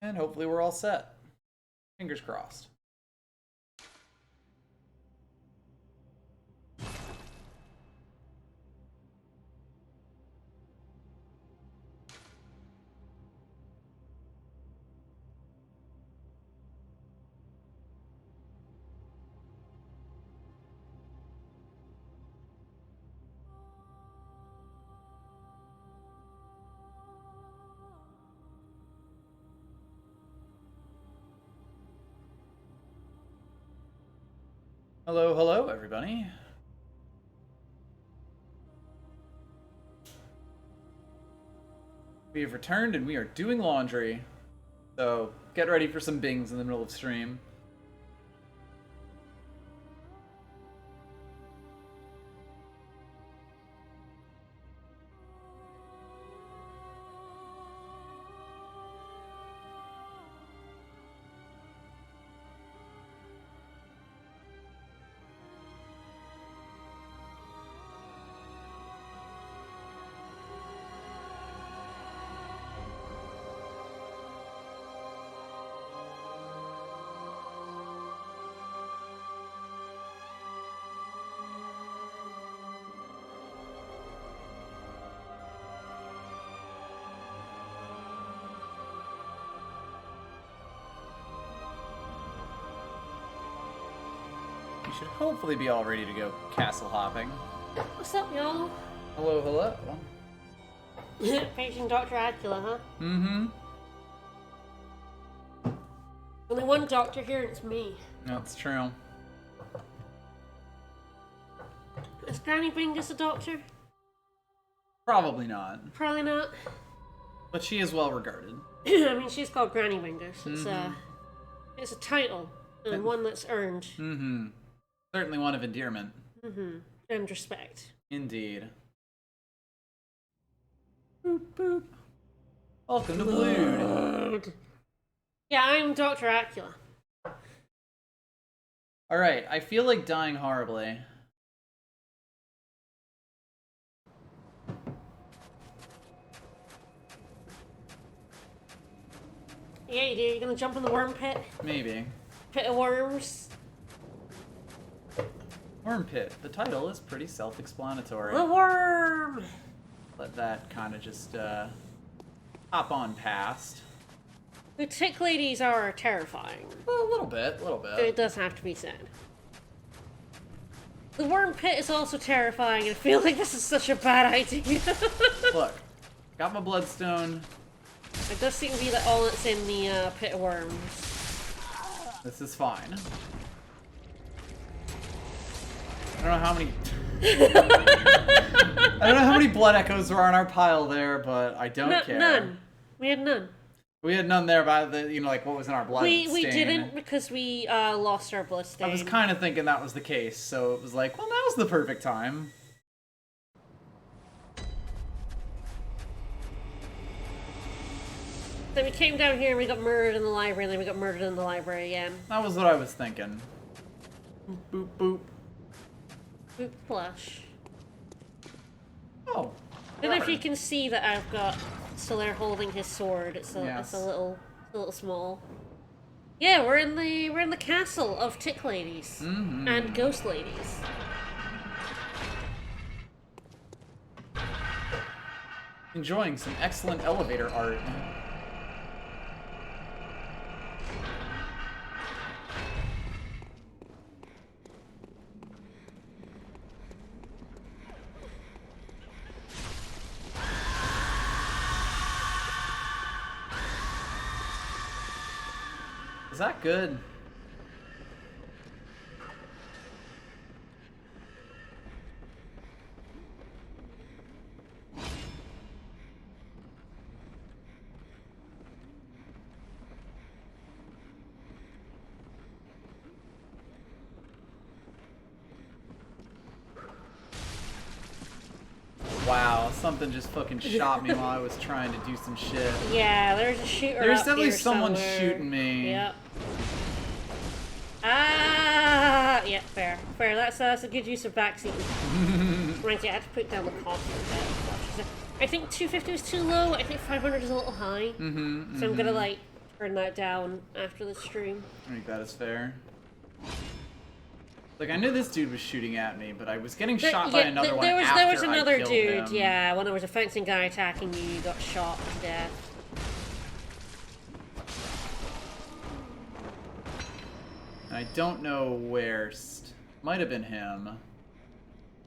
And hopefully we're all set. Fingers crossed. Hello, hello, everybody. We have returned and we are doing laundry. So, get ready for some bings in the middle of stream. Should hopefully be all ready to go castle hopping. What's up, y'all? Hello, hello. Paging Dr. Acula, huh? Mm-hmm. Only one doctor here, and it's me. That's true. Is Granny Bingus a doctor? Probably not. Probably not. But she is well regarded. I mean, she's called Granny Bingus. It's a title, and one that's earned. Mm-hmm. Certainly one of endearment. Mm-hmm. And respect. Indeed. Boop, boop. Welcome to Blood. Yeah, I'm Dr. Acula. Alright, I feel like dying horribly. Yeah, you do. You're gonna jump in the worm pit? Maybe. Pit of worms? Worm Pit. The title is pretty self-explanatory. The worm! Let that kind of just, hop on past. The tick ladies are terrifying. Well, a little bit, a little bit. It does have to be said. The worm pit is also terrifying, and I feel like this is such a bad idea. Look, got my bloodstone. It does seem to be that all that's in the pit of worms. This is fine. I don't know how many... I don't know how many blood echoes were on our pile there, but I don't care. None. We had none. We had none there by the, like what was in our blood We stain. didn't because we lost our blood stain. I was kind of thinking that was the case, so it was like, well, now's the perfect time. Then we came down here and we got murdered in the library, and then we got murdered in the library again. That was what I was thinking. Boop, boop. Boop plush. Oh. I don't know if you can see that I've got Solaire holding his sword. It's a, Yes. it's a little small. Yeah, we're in the castle of tick ladies and ghost ladies. Enjoying some excellent elevator art. Is that good? Wow, something just fucking shot me while I was trying to do some shit. Yeah, there's a shooter. There's up definitely here someone somewhere. shooting me. Yep. Ah, yeah, fair. That's a good use of backseat. Right, yeah, I had to put down the cost for that. I think 250 was too low. I think 500 is a little high. So I'm gonna like Turn that down after the stream. I think that is fair. Like, I knew this dude was shooting at me, but I was getting shot by another one after there was another I killed dude, him. yeah. When there was a fencing guy attacking you, you got shot to death. And I don't know where. Might have been him.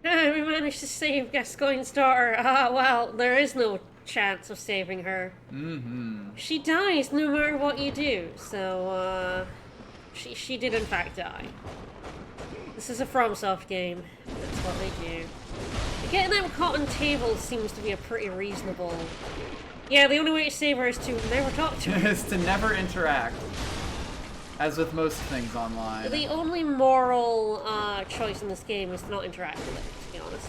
We managed to save Gascoigne's daughter. Ah, well, there is no chance of saving her. Mm-hmm. She dies no matter what you do, so, she did in fact die. This is a FromSoft game. That's what they do. Getting them caught on tables seems to be a pretty reasonable... Yeah, the only way to save her is to never talk to her. Is to never interact. As with most things online. The only moral choice in this game is to not interact with it, to be honest.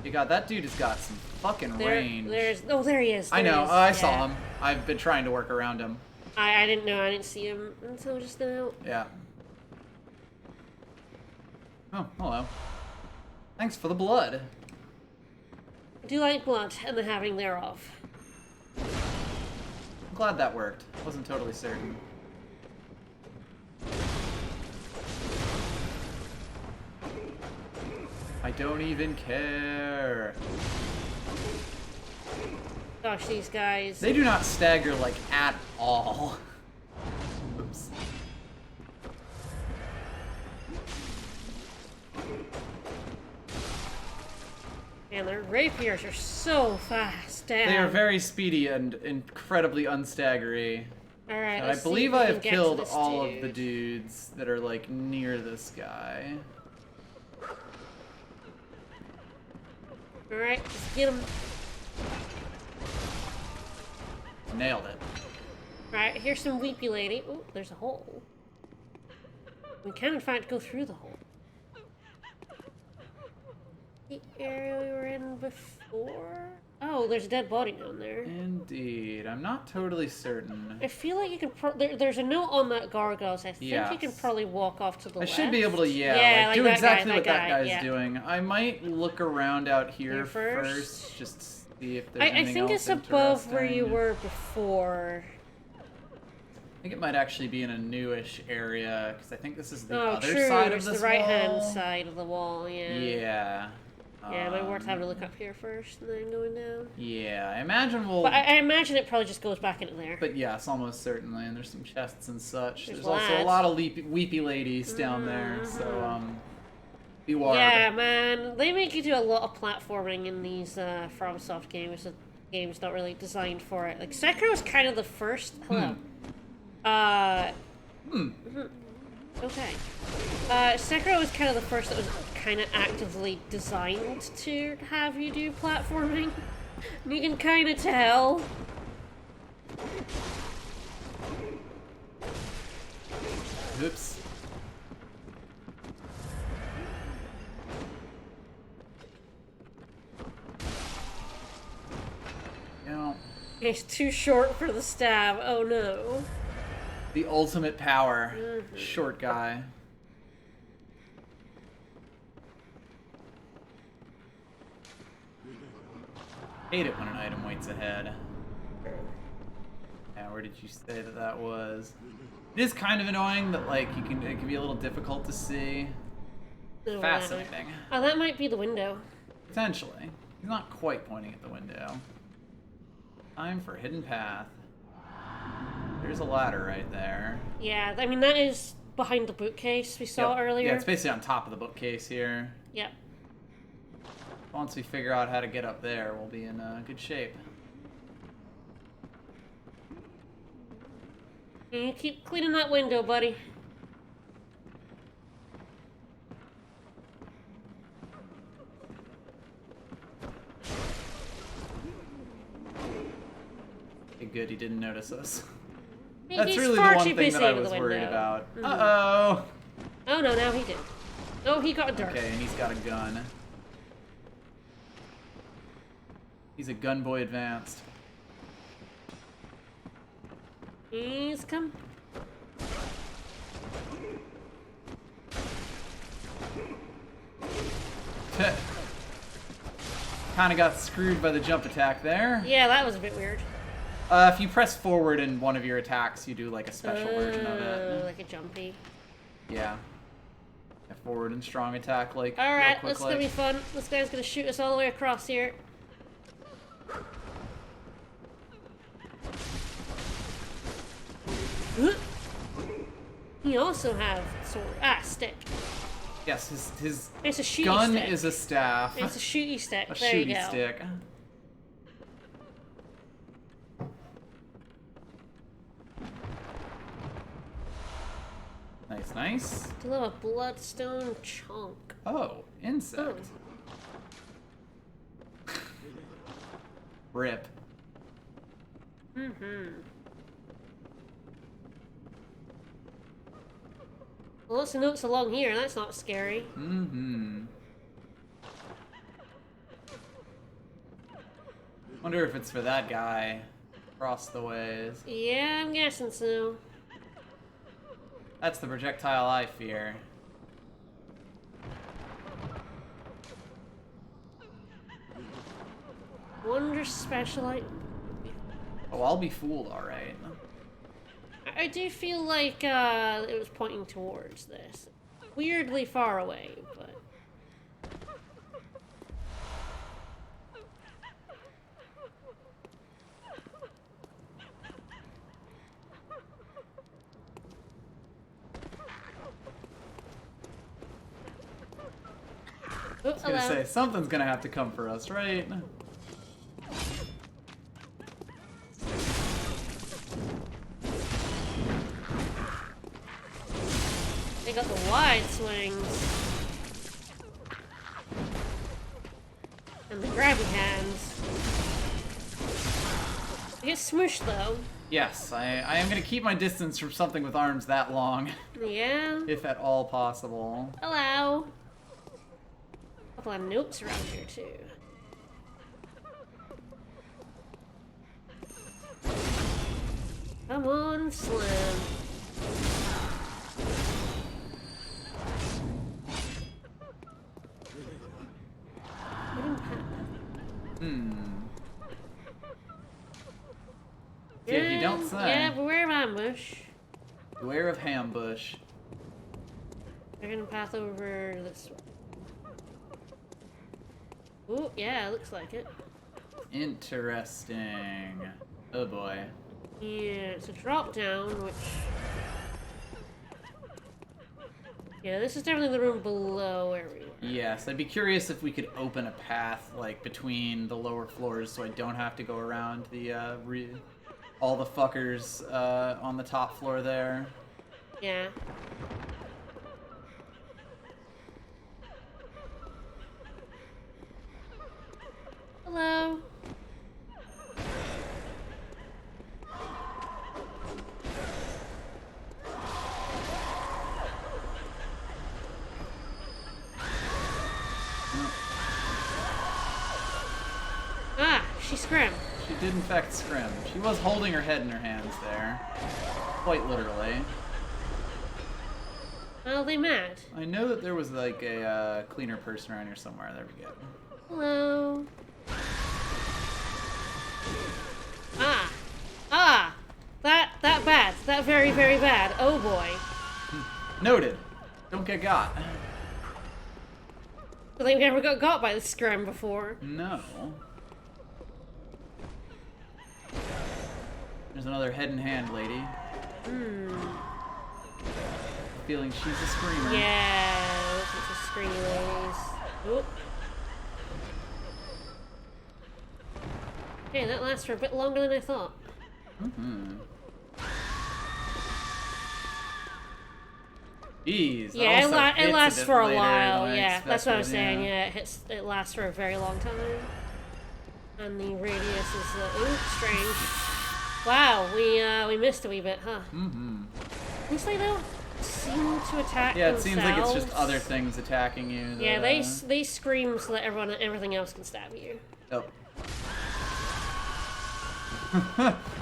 You got that dude has got some fucking range. Oh, there he is. I know. I saw him. I've been trying to work around him. I didn't know. I didn't see him until just now. Yeah. Oh, hello. Thanks for the blood. I do like blood and the having thereof. I'm glad that worked. Wasn't totally certain. I don't even care. Gosh, these guys. They do not stagger, like, at all. Oops. Man, their rapiers are so fast. Damn. They are very speedy and incredibly unstaggery. Alright, And let's I see believe if we I can have get to killed this all dude. of the dudes that are, like, near this guy. Alright, let's get him. Nailed it. Alright, here's some weepy lady. Oh, there's a hole. We can, in fact, go through the hole. The area we were in before? Oh, there's a dead body down there. Indeed. I'm not totally certain. I feel like you can there's a note on that gargoyle, so I think you can Yes. probably walk off to the I left. should be able to, Yeah, like, do that exactly guy, what that guy's yeah. doing. I might look around out here Here first? just to see if there's I anything think else it's above where you interesting. were before. I think it might actually be in a newish area, because I think this is the Oh, other true. side of It's this the right-hand wall. side of the wall, yeah. Yeah. Yeah, it might be worth having to look up here first and then going down. Yeah, I imagine we'll... But I imagine it probably just goes back into there. But yes, almost certainly, and there's some chests and such. There's There's also a lads. lot of weepy ladies down there, so, be warned. Yeah, man. They make you do a lot of platforming in these FromSoft games. The game's not really designed for it. Like, Sekiro was kind of the first... Hello. Okay. Sekiro was kind of the first that was kind of actively designed to have you do platforming. And you can kind of tell. Oops. No. It's too short for the stab. Oh no. The ultimate power. Short guy. Hate it when an item waits ahead. Yeah, where did you say that was? It is kind of annoying that, like, it can be a little difficult to see. Oh, Fascinating. wow. Oh, that might be the window. Potentially. He's not quite pointing at the window. Time for hidden path. There's a ladder right there. Yeah, I mean, that is behind the bookcase we saw earlier. Yeah, it's basically on top of the bookcase here. Yep. Once we figure out how to get up there, we'll be in good shape. You keep cleaning that window, buddy. Okay, good, he didn't notice us. He's That's really the far one too thing busy that I with was the worried window. about. Mhm. Uh-oh! Oh no, now he did. Oh, he got dark. Okay, and he's got a gun. He's a gun boy advanced. He's come. Kinda got screwed by the jump attack there. Yeah, that was a bit weird. If you press forward in one of your attacks, you do like a special version of it. Like a jumpy. Yeah. A forward and strong attack, like. Alright, real that's quick, gonna be fun. This guy's gonna shoot us all the way across here. He also have sword. Stick. Yes, his It's a shooty gun stick. is a staff. It's a shooty stick. A There you shooty go. stick. Nice, nice. I love a bloodstone chunk. Oh, insect. Rip. Well, lots of notes along here. That's not scary. Wonder if it's for that guy across the ways. Yeah, I'm guessing so. That's the projectile I fear. Wonder special item. Oh, I'll be fooled, alright. I do feel like it was pointing towards this. Weirdly far away, but... Oh, I was gonna say, something's gonna have to come for us, right? They got the wide swings. And the grabby hands. They get smooshed though. Yes, I am gonna keep my distance from something with arms that long, Yeah. if at all possible. Hello. Couple of notes around here too. Come on, Slim. See, if you don't say. Yeah, beware of ambush. Beware of Hambush. They're gonna path over this way. Ooh, yeah, looks like it. Interesting. Oh boy. Yeah, it's a drop down, which... Yeah, this is definitely the room below where we were. Yes, I'd be curious if we could open a path, like, between the lower floors so I don't have to go around the, all the fuckers, on the top floor there. Yeah. Hello. She scrimmed. She did in fact scrim. She was holding her head in her hands there. Quite literally. Are they mad? I know that there was like a cleaner person around here somewhere. There we go. Hello. That bad. That very, very bad. Oh boy. Noted. Don't get got. I think we never got by the scrim before. No. There's another head in hand lady. Feeling she's a screamer. Yeah, looking for screamers. Oop. Okay, that lasts for a bit longer than I thought. Jeez. Yeah, it lasts for a later while. than I Yeah, that's what I was expected, saying. Yeah, it lasts for a very long time. And the radius is ooh, strange. Wow, we missed a wee bit, huh? At least they don't seem to attack Yeah, it themselves. seems like it's just other things attacking you. That, Yeah, they scream so that everything else can stab you. Oh.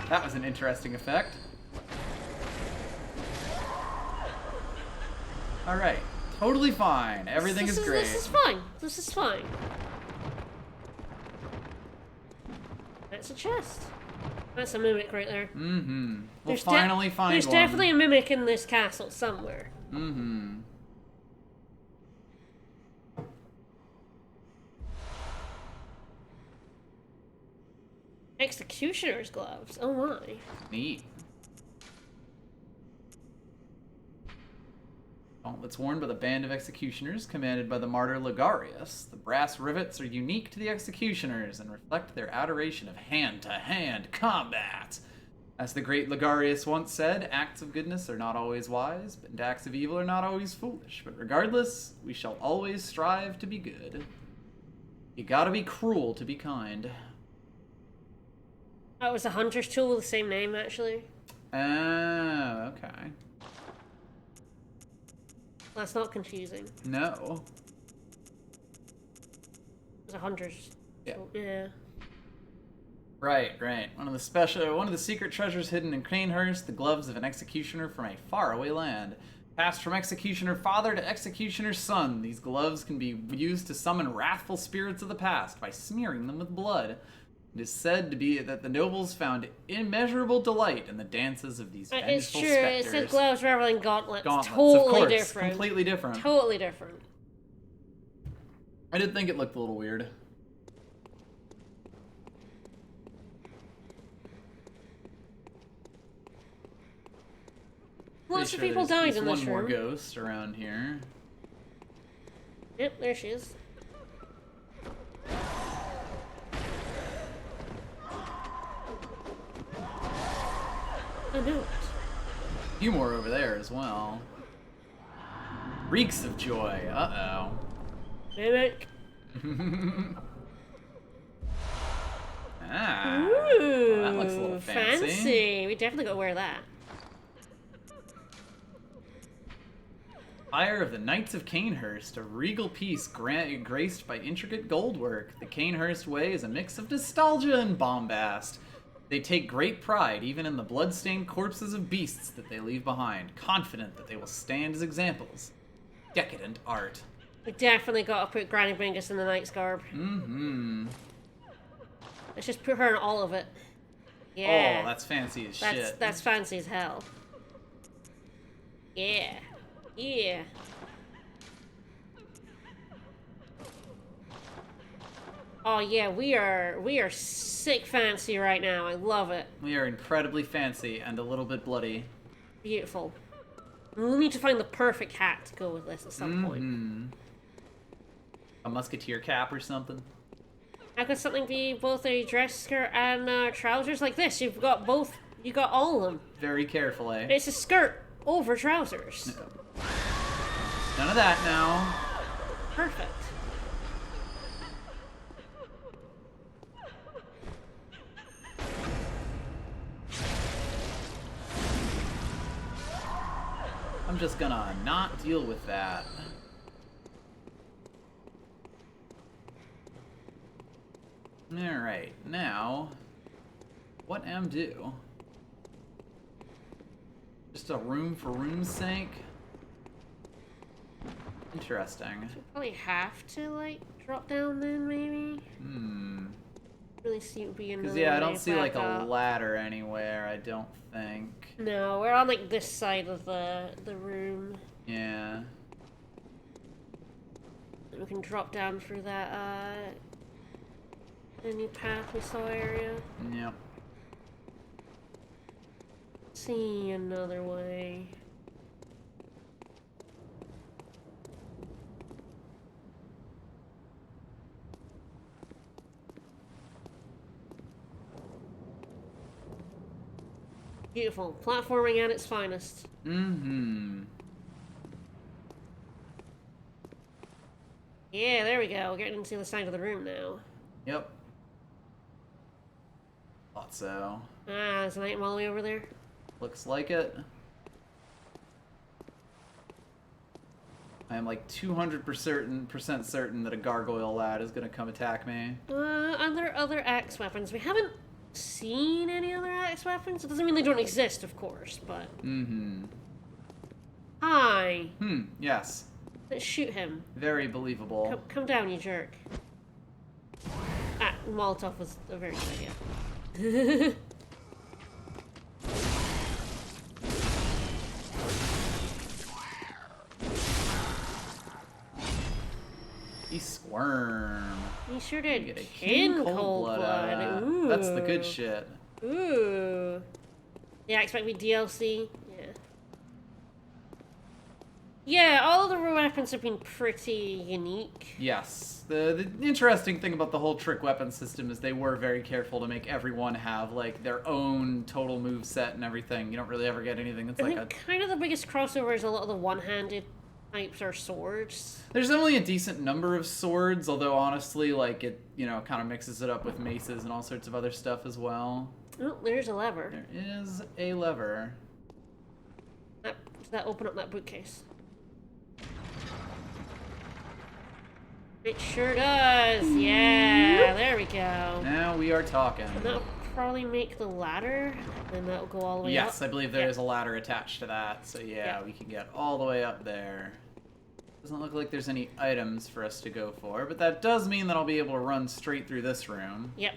That was an interesting effect. Alright. Totally fine. Everything is great. This is fine. This is fine. That's a chest. That's a mimic right there. Mm-hmm. We'll There's finally find There's one. definitely a mimic in this castle somewhere. Mm-hmm. Executioner's gloves. Oh my. Neat. Gauntlets worn by the band of executioners, commanded by the martyr Ligarius. The brass rivets are unique to the executioners and reflect their adoration of hand-to-hand combat. As the great Ligarius once said, acts of goodness are not always wise, and acts of evil are not always foolish. But regardless, we shall always strive to be good. You gotta be cruel to be kind. That was a hunter's tool with the same name, actually. Oh, okay. That's not confusing. No. It's a hunter's tool. Yeah. Right. One of the secret treasures hidden in Cranehurst, the gloves of an executioner from a faraway land. Passed from executioner father to executioner son, these gloves can be used to summon wrathful spirits of the past by smearing them with blood. It is said to be that the nobles found immeasurable delight in the dances of these vengeful It's true, specters. it said gloves rather than gauntlets. Gauntlets, Totally of course, different. completely different. Totally different. I did think it looked a little weird. Lots Pretty of people sure there's died in this one more room. ghost around here. Yep, there she is. A note. A few more over there as well. Reeks of joy. Uh-oh. Mimic. Ah. Ooh, Well, that looks a little fancy. We definitely gotta wear that. Fire of the Knights of Canehurst, a regal piece graced by intricate goldwork. The Canehurst way is a mix of nostalgia and bombast. They take great pride even in the blood-stained corpses of beasts that they leave behind, confident that they will stand as examples. Decadent art. We definitely gotta put Granny Bingus in the knight's garb. Mm-hmm. Let's just put her in all of it. Yeah. Oh, that's fancy as shit. That's fancy as hell. Yeah. Yeah. Oh yeah, we are sick fancy right now. I love it. We are incredibly fancy and a little bit bloody. Beautiful. We'll need to find the perfect hat to go with this at some point. A musketeer cap or something. How could something be both a dress skirt and trousers like this? You've got both. You got all of them. Very careful, eh? It's a skirt over trousers. No. None of that now. Perfect. I'm just gonna not deal with that. Alright, now, what am do? Just a room for room's sake? Interesting. Probably have to, like, drop down then, maybe? Really seem to be another Because, yeah, I don't way see, back like, a up. ladder anywhere, I don't think. No, we're on, like, this side of the room. Yeah. We can drop down through that, any path we saw area. Yep. See another way. Beautiful. Platforming at its finest. Mm-hmm. Yeah, there we go. We're getting into the side of the room now. Yep. Thought so. Ah, there's an item all the way over there. Looks like it. I am like 200% certain that a gargoyle lad is gonna come attack me. Other axe weapons. We haven't seen any other axe weapons. It doesn't mean they don't exist, of course, but... Mm-hmm. Hi. Yes. Let's shoot him. Very believable. Come down, you jerk. Ah, Molotov was a very good idea. He squirm. He sure You did. get a Kin cold blood. out of that. Ooh. That's the good shit. Ooh. Yeah, expect me DLC. Yeah. Yeah, all of the weapons have been pretty unique. Yes. The interesting thing about the whole trick weapon system is they were very careful to make everyone have, like, their own total move set and everything. You don't really ever get anything that's I like think kind of the biggest crossover is a lot of the one-handed types are swords. There's only a decent number of swords, although honestly, like, it, you know, kind of mixes it up with maces and all sorts of other stuff as well. Oh, there's a lever. There is a lever. Does that open up that bookcase? It sure does. Yeah, there we go. Now we are talking. And that'll probably make the ladder, and that'll go all the way up. Yes, I believe there is a ladder attached to that, so yeah, we can get all the way up there. Doesn't look like there's any items for us to go for, but that does mean that I'll be able to run straight through this room. Yep.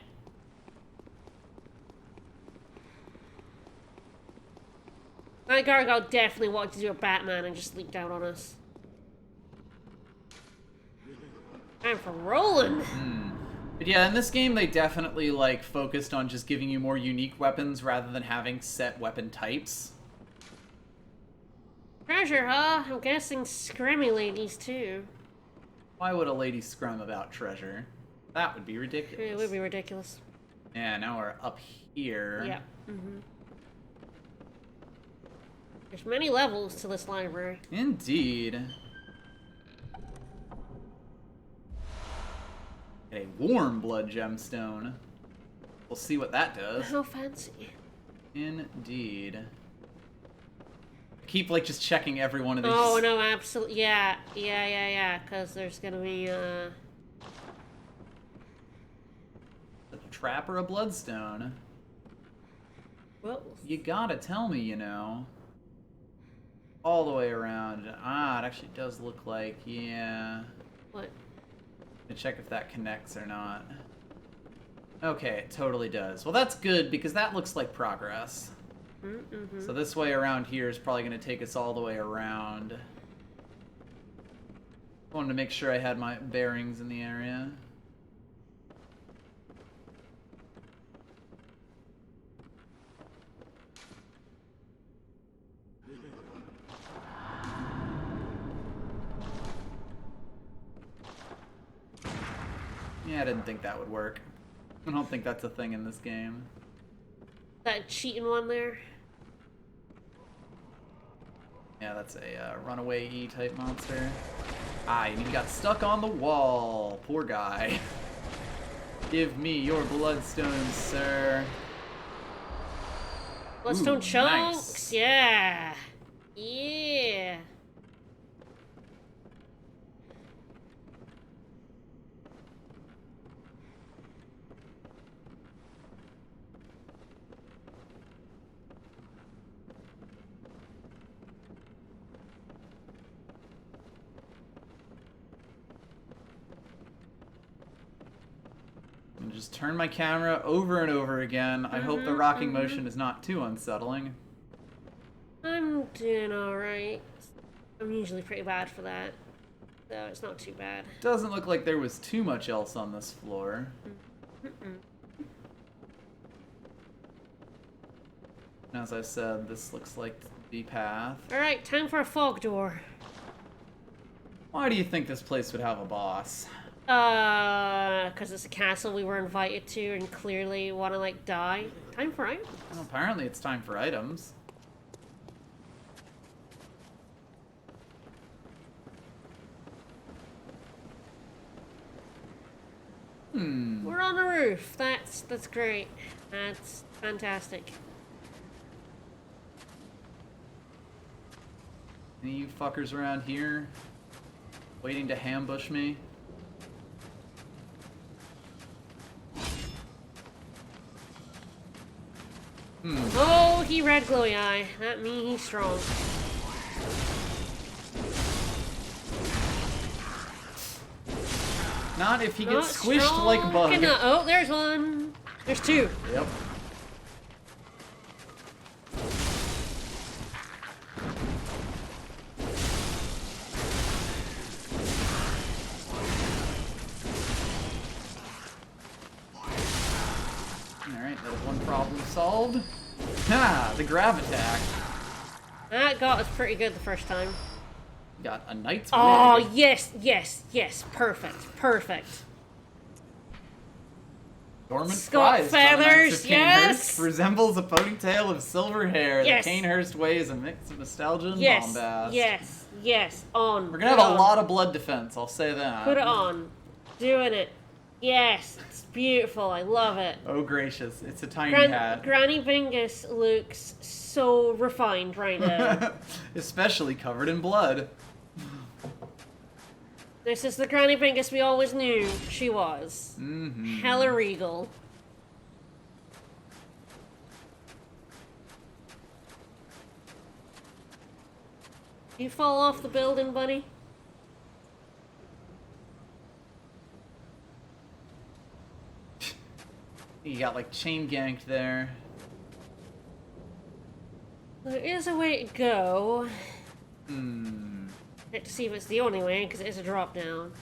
My Gargoyle definitely wanted to do a Batman and just leap down on us. Time for rolling. But yeah, in this game they definitely like focused on just giving you more unique weapons rather than having set weapon types. Treasure, huh? I'm guessing scrimmy ladies too. Why would a lady scrum about treasure? That would be ridiculous. It would be ridiculous. Yeah, now we're up here. Yeah. There's many levels to this library. Indeed. A warm blood gemstone. We'll see what that does. How fancy. Indeed. Keep like just checking every one of these. Oh no, absolutely. Yeah. Because there's gonna be A trap or a bloodstone. Well, You gotta tell me, you know. All the way around. Ah, it actually does look like, yeah. what? To check if that connects or not. Okay, it totally does. Well, that's good because that looks like progress. So this way around here is probably going to take us all the way around. I wanted to make sure I had my bearings in the area. Yeah, I didn't think that would work. I don't think that's a thing in this game. That cheating one there? Yeah, that's a runaway E-type monster. Ah, and he got stuck on the wall. Poor guy. Give me your bloodstones, sir. Bloodstone Ooh, chunks? nice. Yeah. Yeah. And just turn my camera over and over again. I hope the rocking motion is not too unsettling. I'm doing alright. I'm usually pretty bad for that. So it's not too bad. Doesn't look like there was too much else on this floor. And as I said, this looks like the path. Alright, time for a fog door. Why do you think this place would have a boss? Because it's a castle we were invited to and clearly want to, like, die. Time for items. Well, apparently it's time for items. We're on the roof. That's great. That's fantastic. Any of you fuckers around here waiting to ambush me? Oh, he red glowy eye. That means he's strong. Not if he Not gets squished strong like a bug. enough. Oh, there's one. There's two. Yep. solved. Ha! The grab attack. That got us pretty good the first time. Got a knight's Oh, wig. yes, yes, yes. Perfect, perfect. Dormant Scott prize from the Knights feathers, of yes! Canehurst resembles a ponytail of silver hair. Yes. The Canehurst way is a mix of nostalgia and Yes, bombast. yes, yes. On. We're gonna have a lot of blood defense, I'll say that. Put it on. Doing it. Yes, it's beautiful. I love it. Oh gracious, it's a tiny hat. Granny Bingus looks so refined right now. Especially covered in blood. This is the Granny Bingus we always knew she was. Mm-hmm. Hella regal. You fall off the building, buddy? You got like chain ganked there. There is a way to go. Hmm. Check to see if it's the only way, because it is a drop down.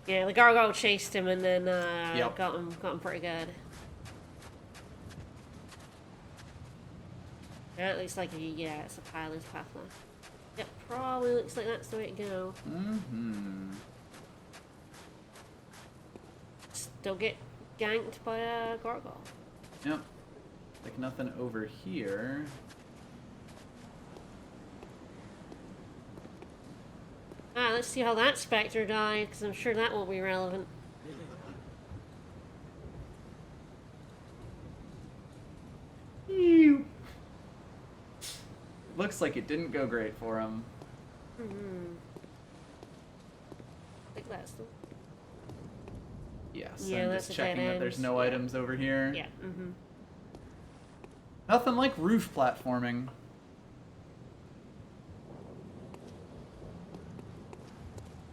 Yeah, the gargoyle chased him and then Yep. got him pretty good. Yeah, it looks like it's a pilot's pathline. Yep, probably looks like that's the way to go. Mm-hmm. Still get ganked by a gargoyle. Yep. Like nothing over here. Let's see how that specter died, because I'm sure that won't be relevant. Ew. Looks like it didn't go great for him. I think that's the... Yes, Yeah, I'm that's just a dead checking that end. there's no Yeah. items over here. Yeah, Nothing like roof platforming.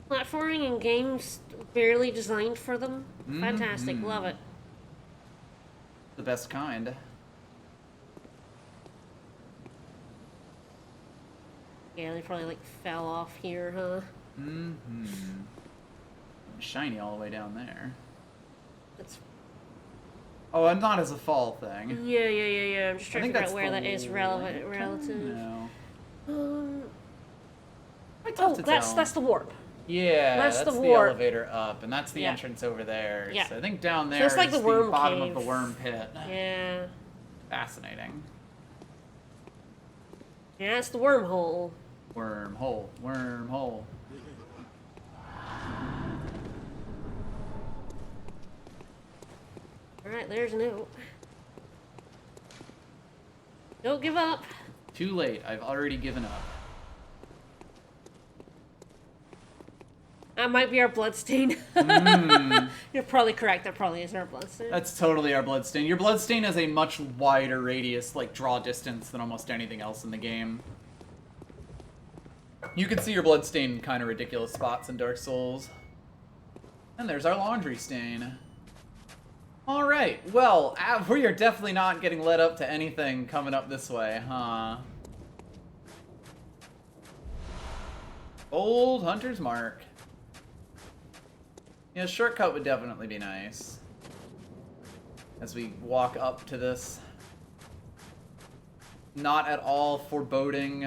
Platforming in games barely designed for them. Fantastic, love it. The best kind. Yeah, they probably like fell off here, huh? Mm-hmm. Shiny all the way down there. That's... Oh, and not as a fall thing. Yeah. I'm just I trying to think figure that's out where the that is relevant, lantern? relative. No. Oh, Tough to tell. that's the warp. Yeah, That's that's the the warp. elevator up, and that's the Yeah. entrance over there. Yeah. So I think down there it's like is the worm bottom cave. of the worm pit. Yeah. Fascinating. Yeah, it's the wormhole. Wormhole, wormhole. Alright, there's a note. Don't give up. Too late. I've already given up. That might be our bloodstain. You're probably correct. That probably is our bloodstain. That's totally our bloodstain. Your bloodstain has a much wider radius, like draw distance, than almost anything else in the game. You can see your bloodstain in kind of ridiculous spots in Dark Souls. And there's our laundry stain. Alright, well, we are definitely not getting led up to anything coming up this way, huh? Old Hunter's Mark. Yeah, a shortcut would definitely be nice. As we walk up to this not at all foreboding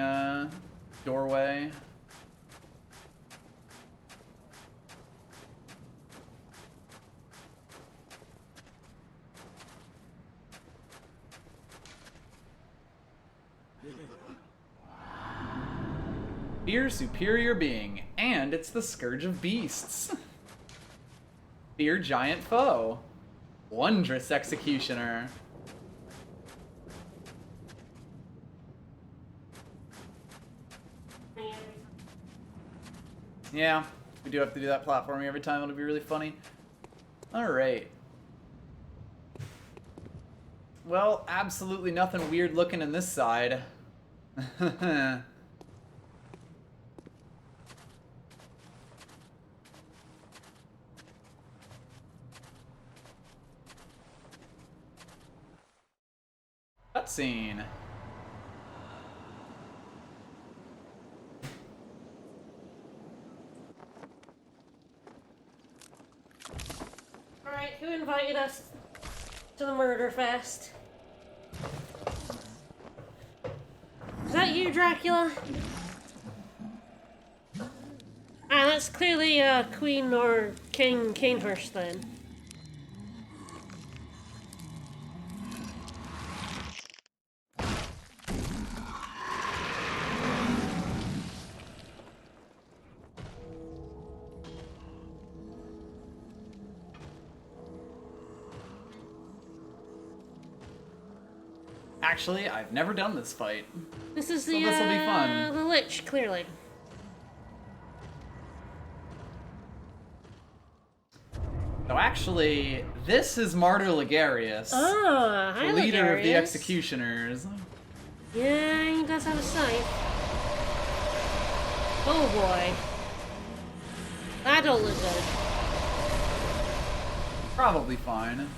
doorway. Fear superior being, and it's the scourge of beasts. Fear giant foe. Wondrous executioner. Yeah, we do have to do that platforming every time. It'll be really funny. Alright. Well, absolutely nothing weird looking in this side. Cutscene. Alright, who invited us to the murder fest? you, Dracula? Ah, that's clearly Queen or King Canehurst then. Actually, I've never done this fight. This is So the this'll be fun. the Lich, clearly. So actually, this is Martyr Ligarius, Ah, hi, the leader of the Ligarius. executioners. Yeah, he does have a scythe. Oh boy. That don't look good. Probably fine.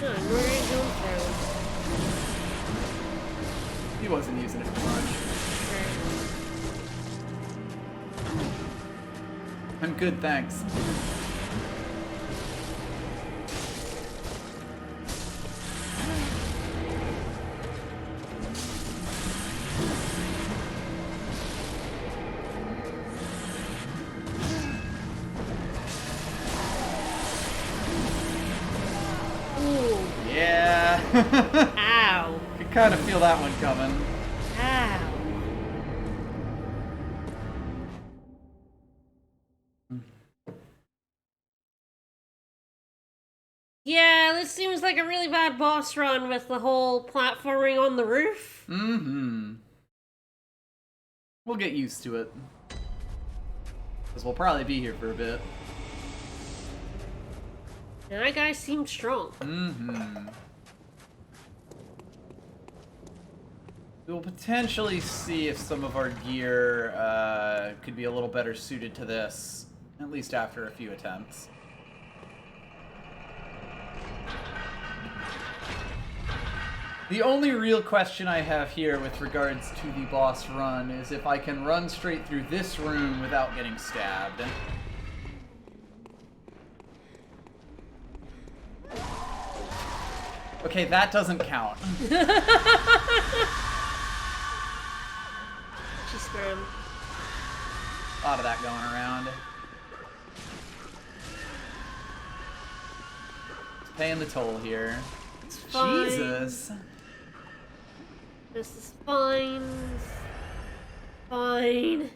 Huh, where are you going through? He wasn't using it too much. I'm good, thanks. Ooh. Yeah. Ow. Could kind of feel that one coming. Ow. Yeah, this seems like a really bad boss run with the whole platforming on the roof. Mm-hmm. We'll get used to it. Because we'll probably be here for a bit. And that guy seemed strong. Mm-hmm. We'll potentially see if some of our gear could be a little better suited to this, at least after a few attempts. The only real question I have here with regards to the boss run is if I can run straight through this room without getting stabbed. Okay, that doesn't count. She scram. A lot of that going around. It's paying the toll here. Fine. Jesus. This is fine. Fine.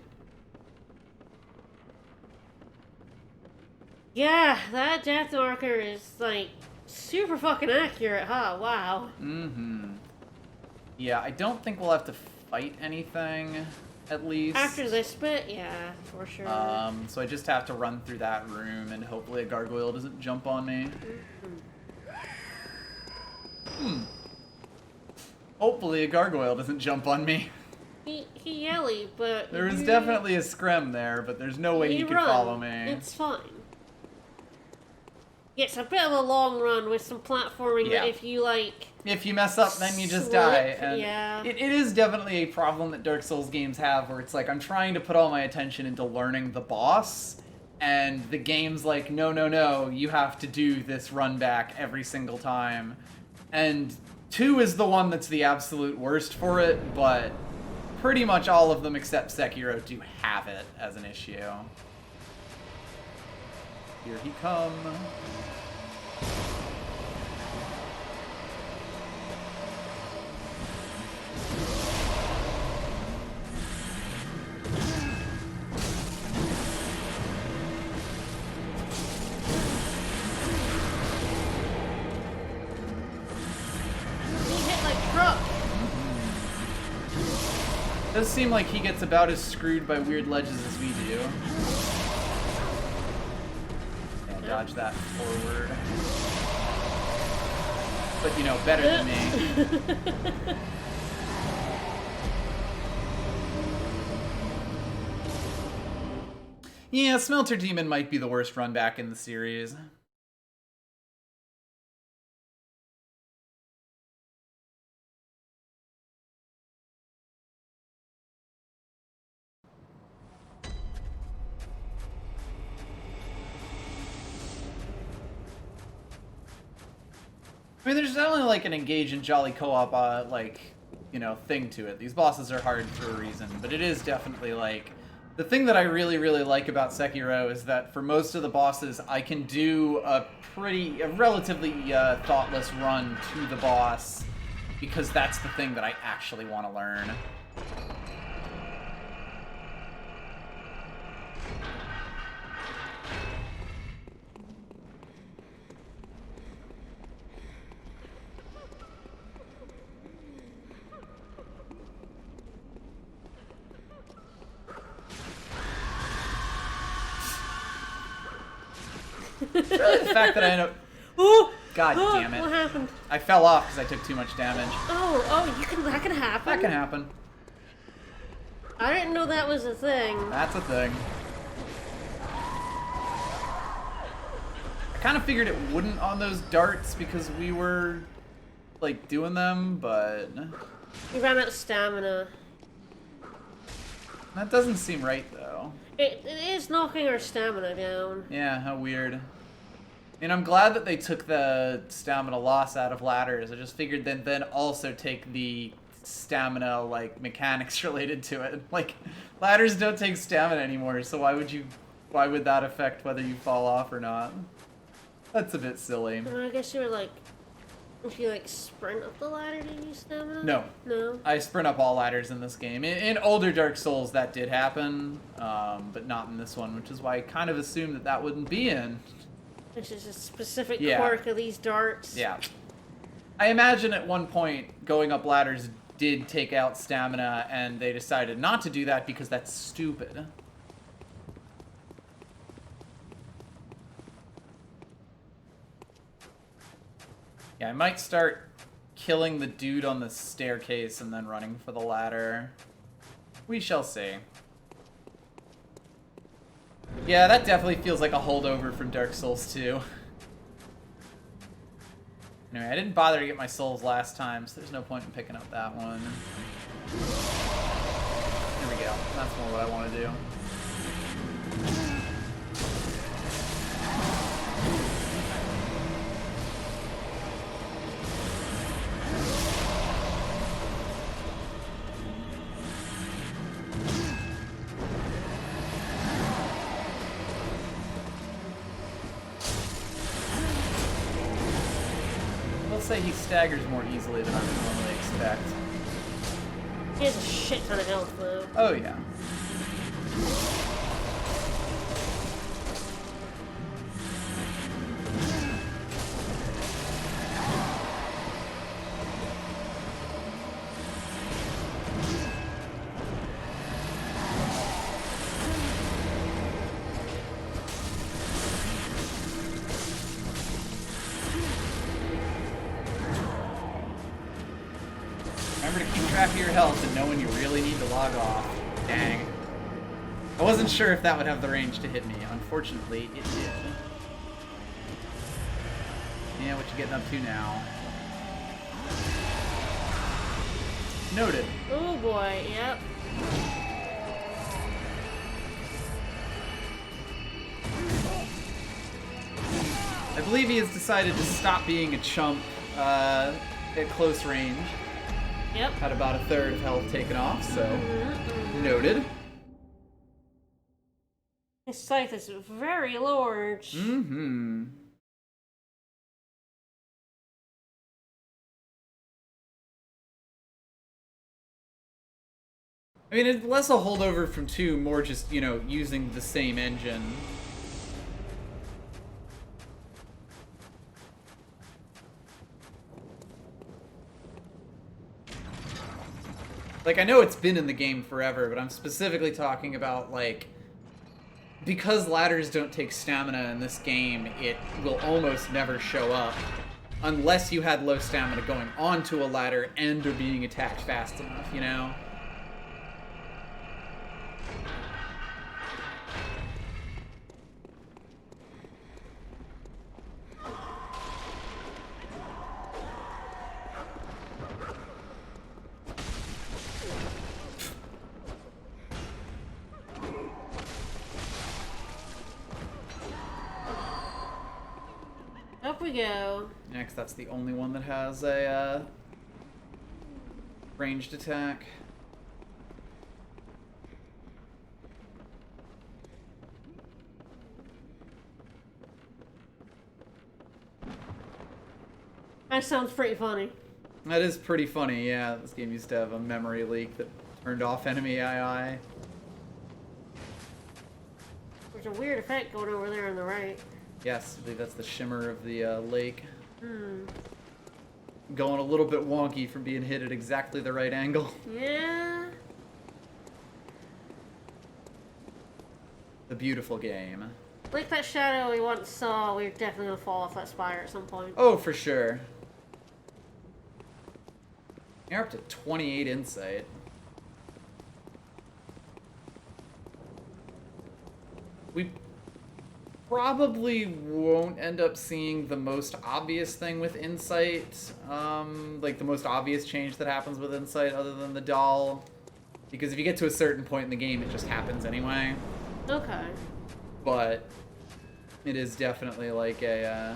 Yeah, that death marker is like super fucking accurate, huh? Wow. Mm-hmm. Yeah, I don't think we'll have to fight anything, at least. After this bit, yeah, for sure. So I just have to run through that room and hopefully a gargoyle doesn't jump on me. Hopefully a gargoyle doesn't jump on me. He yelly, but There was definitely a scrim there, but there's no way he could follow me. It's fine. Yeah, it's a bit of a long run with some platforming Yeah. that if you like... If you mess up, then you just slip, die. And yeah. it is definitely a problem that Dark Souls games have, where it's like, I'm trying to put all my attention into learning the boss, and the game's like, no, no, no, you have to do this run back every single time. And 2 is the one that's the absolute worst for it, but pretty much all of them except Sekiro do have it as an issue. Here he come. He hit like truck. Does seem like he gets about as screwed by weird ledges as we do. Yeah, dodge that forward. But, you know, better than me. Yeah, Smelter Demon might be the worst run back in the series. I mean, there's definitely like an engage in jolly co-op, like, you know, thing to it. These bosses are hard for a reason, but it is definitely like the thing that I really, really like about Sekiro is that for most of the bosses, I can do a relatively thoughtless run to the boss because that's the thing that I actually want to learn. It's really the fact that I end up... Oh! God damn it. What happened? I fell off because I took too much damage. That can happen. That can happen. I didn't know that was a thing. That's a thing. I kind of figured it wouldn't on those darts because we were, like, doing them, but... You ran out of stamina. That doesn't seem right, though. It is knocking our stamina down. Yeah, how weird. I mean, I'm glad that they took the stamina loss out of ladders. I just figured then also take the stamina, like, mechanics related to it. Like, ladders don't take stamina anymore, so why would that affect whether you fall off or not? That's a bit silly. I guess you were like, if you like sprint up the ladder, do you use stamina? No. No? I sprint up all ladders in this game. In older Dark Souls, that did happen, but not in this one, which is why I kind of assumed that wouldn't be in. Which is a specific Yeah. quirk of these darts. Yeah. I imagine at one point, going up ladders did take out stamina, and they decided not to do that because that's stupid. Yeah, I might start killing the dude on the staircase and then running for the ladder. We shall see. Yeah, that definitely feels like a holdover from Dark Souls 2. Anyway, I didn't bother to get my souls last time, so there's no point in picking up that one. There we go. That's more what I want to do. Say he staggers more easily than I would normally expect. He has a shit ton of health, though. Oh, yeah. Remember to keep track of your health and know when you really need to log off. Dang. I wasn't sure if that would have the range to hit me. Unfortunately, it did. Yeah, what you getting up to now? Noted. Oh boy, yep. I believe he has decided to stop being a chump at close range. Yep. Had about a third of health taken off, so noted. This scythe is very large. Mm-hmm. I mean, it's less a holdover from 2, more just, you know, using the same engine. Like, I know it's been in the game forever, but I'm specifically talking about, like, because ladders don't take stamina in this game, it will almost never show up unless you had low stamina going onto a ladder and are being attacked fast enough, you know? up we go. Yeah, 'cause that's the only one that has a ranged attack. That sounds pretty funny. That is pretty funny, yeah. This game used to have a memory leak that turned off enemy AI. There's a weird effect going over there on the right. Yes, I believe that's the shimmer of the lake. Hmm. Going a little bit wonky from being hit at exactly the right angle. Yeah. The beautiful game. Like that shadow we once saw, we're definitely gonna fall off that spire at some point. Oh, for sure. You're up to 28 insight. We probably won't end up seeing the most obvious thing with insight, like the most obvious change that happens with insight other than the doll. Because if you get to a certain point in the game, it just happens anyway. Okay. But it is definitely like a,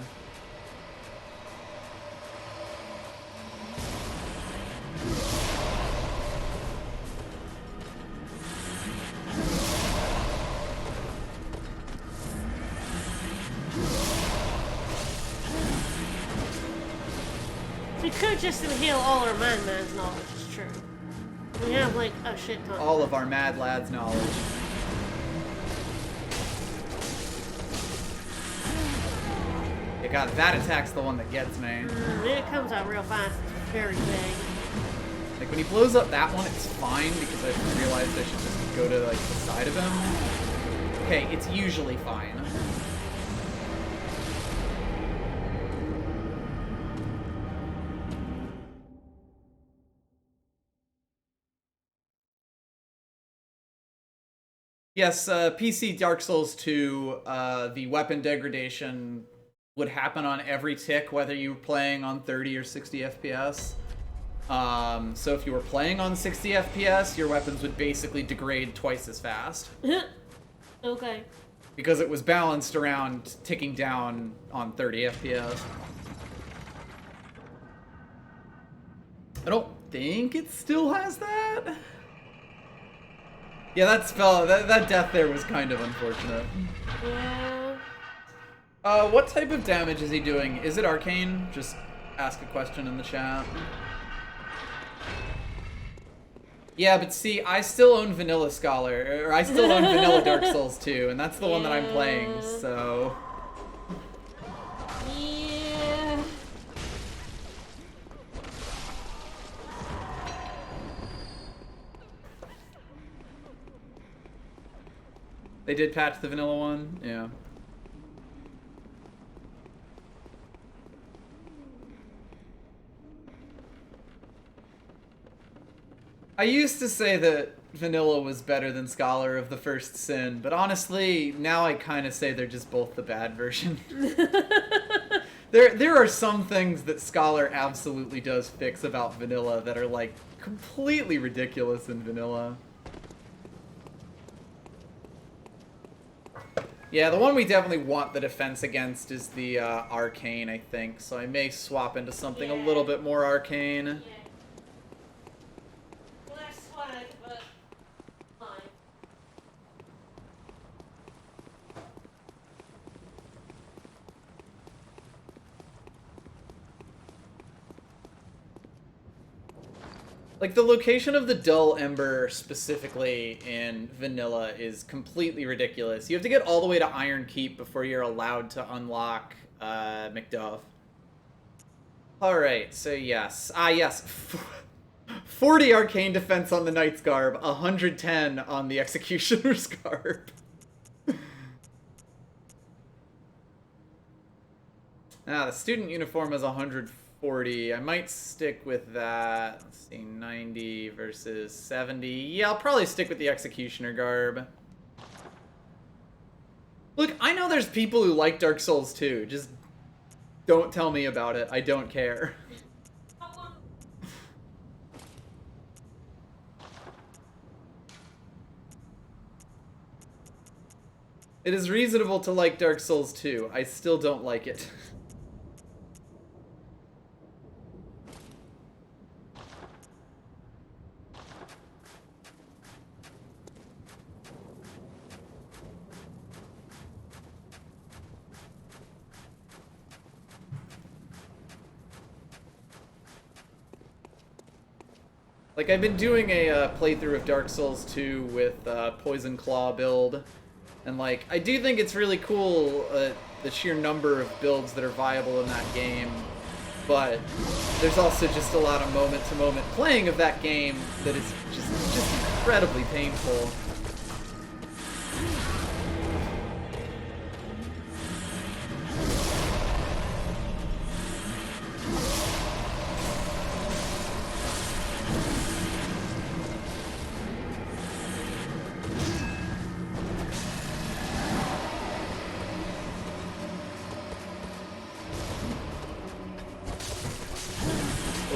We could just inhale all our madman's knowledge, it's true. We have like a shit ton. all of our Mad Lad's knowledge. Yeah, God, that attack's the one that gets me. It comes out real fast. It's very big. Like, when he blows up that one, it's fine, because I realized I should just go to, like, the side of him. Okay, it's usually fine. Yes, PC Dark Souls 2, the weapon degradation would happen on every tick, whether you were playing on 30 or 60 FPS. So if you were playing on 60 FPS, your weapons would basically degrade twice as fast. Okay. Because it was balanced around ticking down on 30 FPS. I don't think it still has that. Yeah, that death there was kind of unfortunate. Yeah. What type of damage is he doing? Is it arcane? Just ask a question in the chat. Yeah, but see, I still own Vanilla Scholar, or I still own Vanilla Dark Souls 2, and that's the one that I'm playing, so... Yeah. They did patch the vanilla one? Yeah. I used to say that vanilla was better than Scholar of the First Sin, but honestly, now I kind of say they're just both the bad version. There are some things that Scholar absolutely does fix about vanilla that are, like, completely ridiculous in vanilla. Yeah, the one we definitely want the defense against is the arcane, I think. So I may swap into something a little bit more arcane. Yeah. Less swag, but fine. Like, the location of the dull ember specifically in vanilla is completely ridiculous. You have to get all the way to Iron Keep before you're allowed to unlock Macduff. Alright, so yes. Yes. 40 arcane defense on the Knight's Garb, 110 on the Executioner's Garb. The student uniform is 140. I might stick with that. Let's see, 90 versus 70. Yeah, I'll probably stick with the Executioner Garb. Look, I know there's people who like Dark Souls 2. Just don't tell me about it. I don't care. It is reasonable to like Dark Souls 2. I still don't like it. Like, I've been doing a playthrough of Dark Souls 2 with Poison Claw build, and like, I do think it's really cool, the sheer number of builds that are viable in that game, but there's also just a lot of moment-to-moment playing of that game that is just incredibly painful.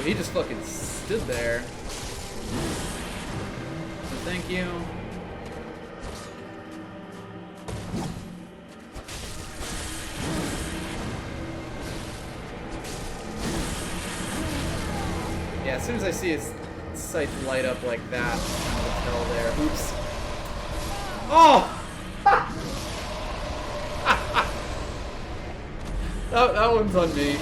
He just fucking stood there. So thank you. Yeah, as soon as I see his sights light up like that, I'm gonna tell there. Oops. Oh! that one's on me.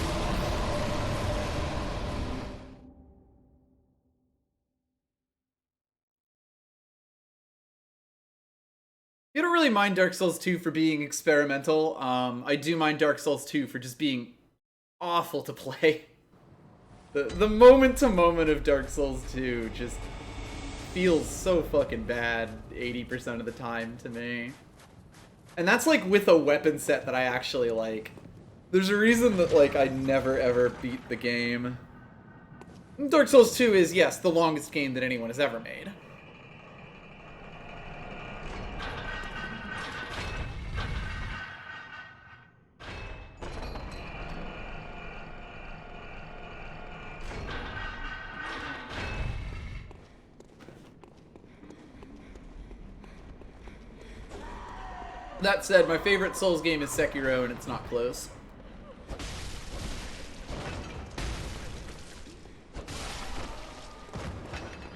You don't really mind Dark Souls 2 for being experimental. I do mind Dark Souls 2 for just being awful to play. The moment-to-moment of Dark Souls 2 just feels so fucking bad 80% of the time to me. And that's like with a weapon set that I actually like. There's a reason that like I never ever beat the game. Dark Souls 2 is, yes, the longest game that anyone has ever made. That said, my favorite Souls game is Sekiro, and it's not close.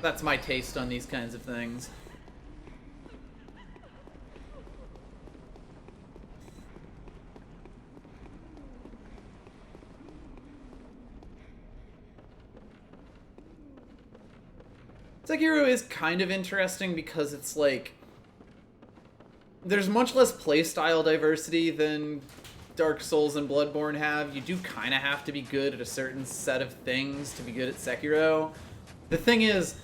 That's my taste on these kinds of things. Sekiro is kind of interesting because it's like, there's much less playstyle diversity than Dark Souls and Bloodborne have. You do kind of have to be good at a certain set of things to be good at Sekiro. The thing is,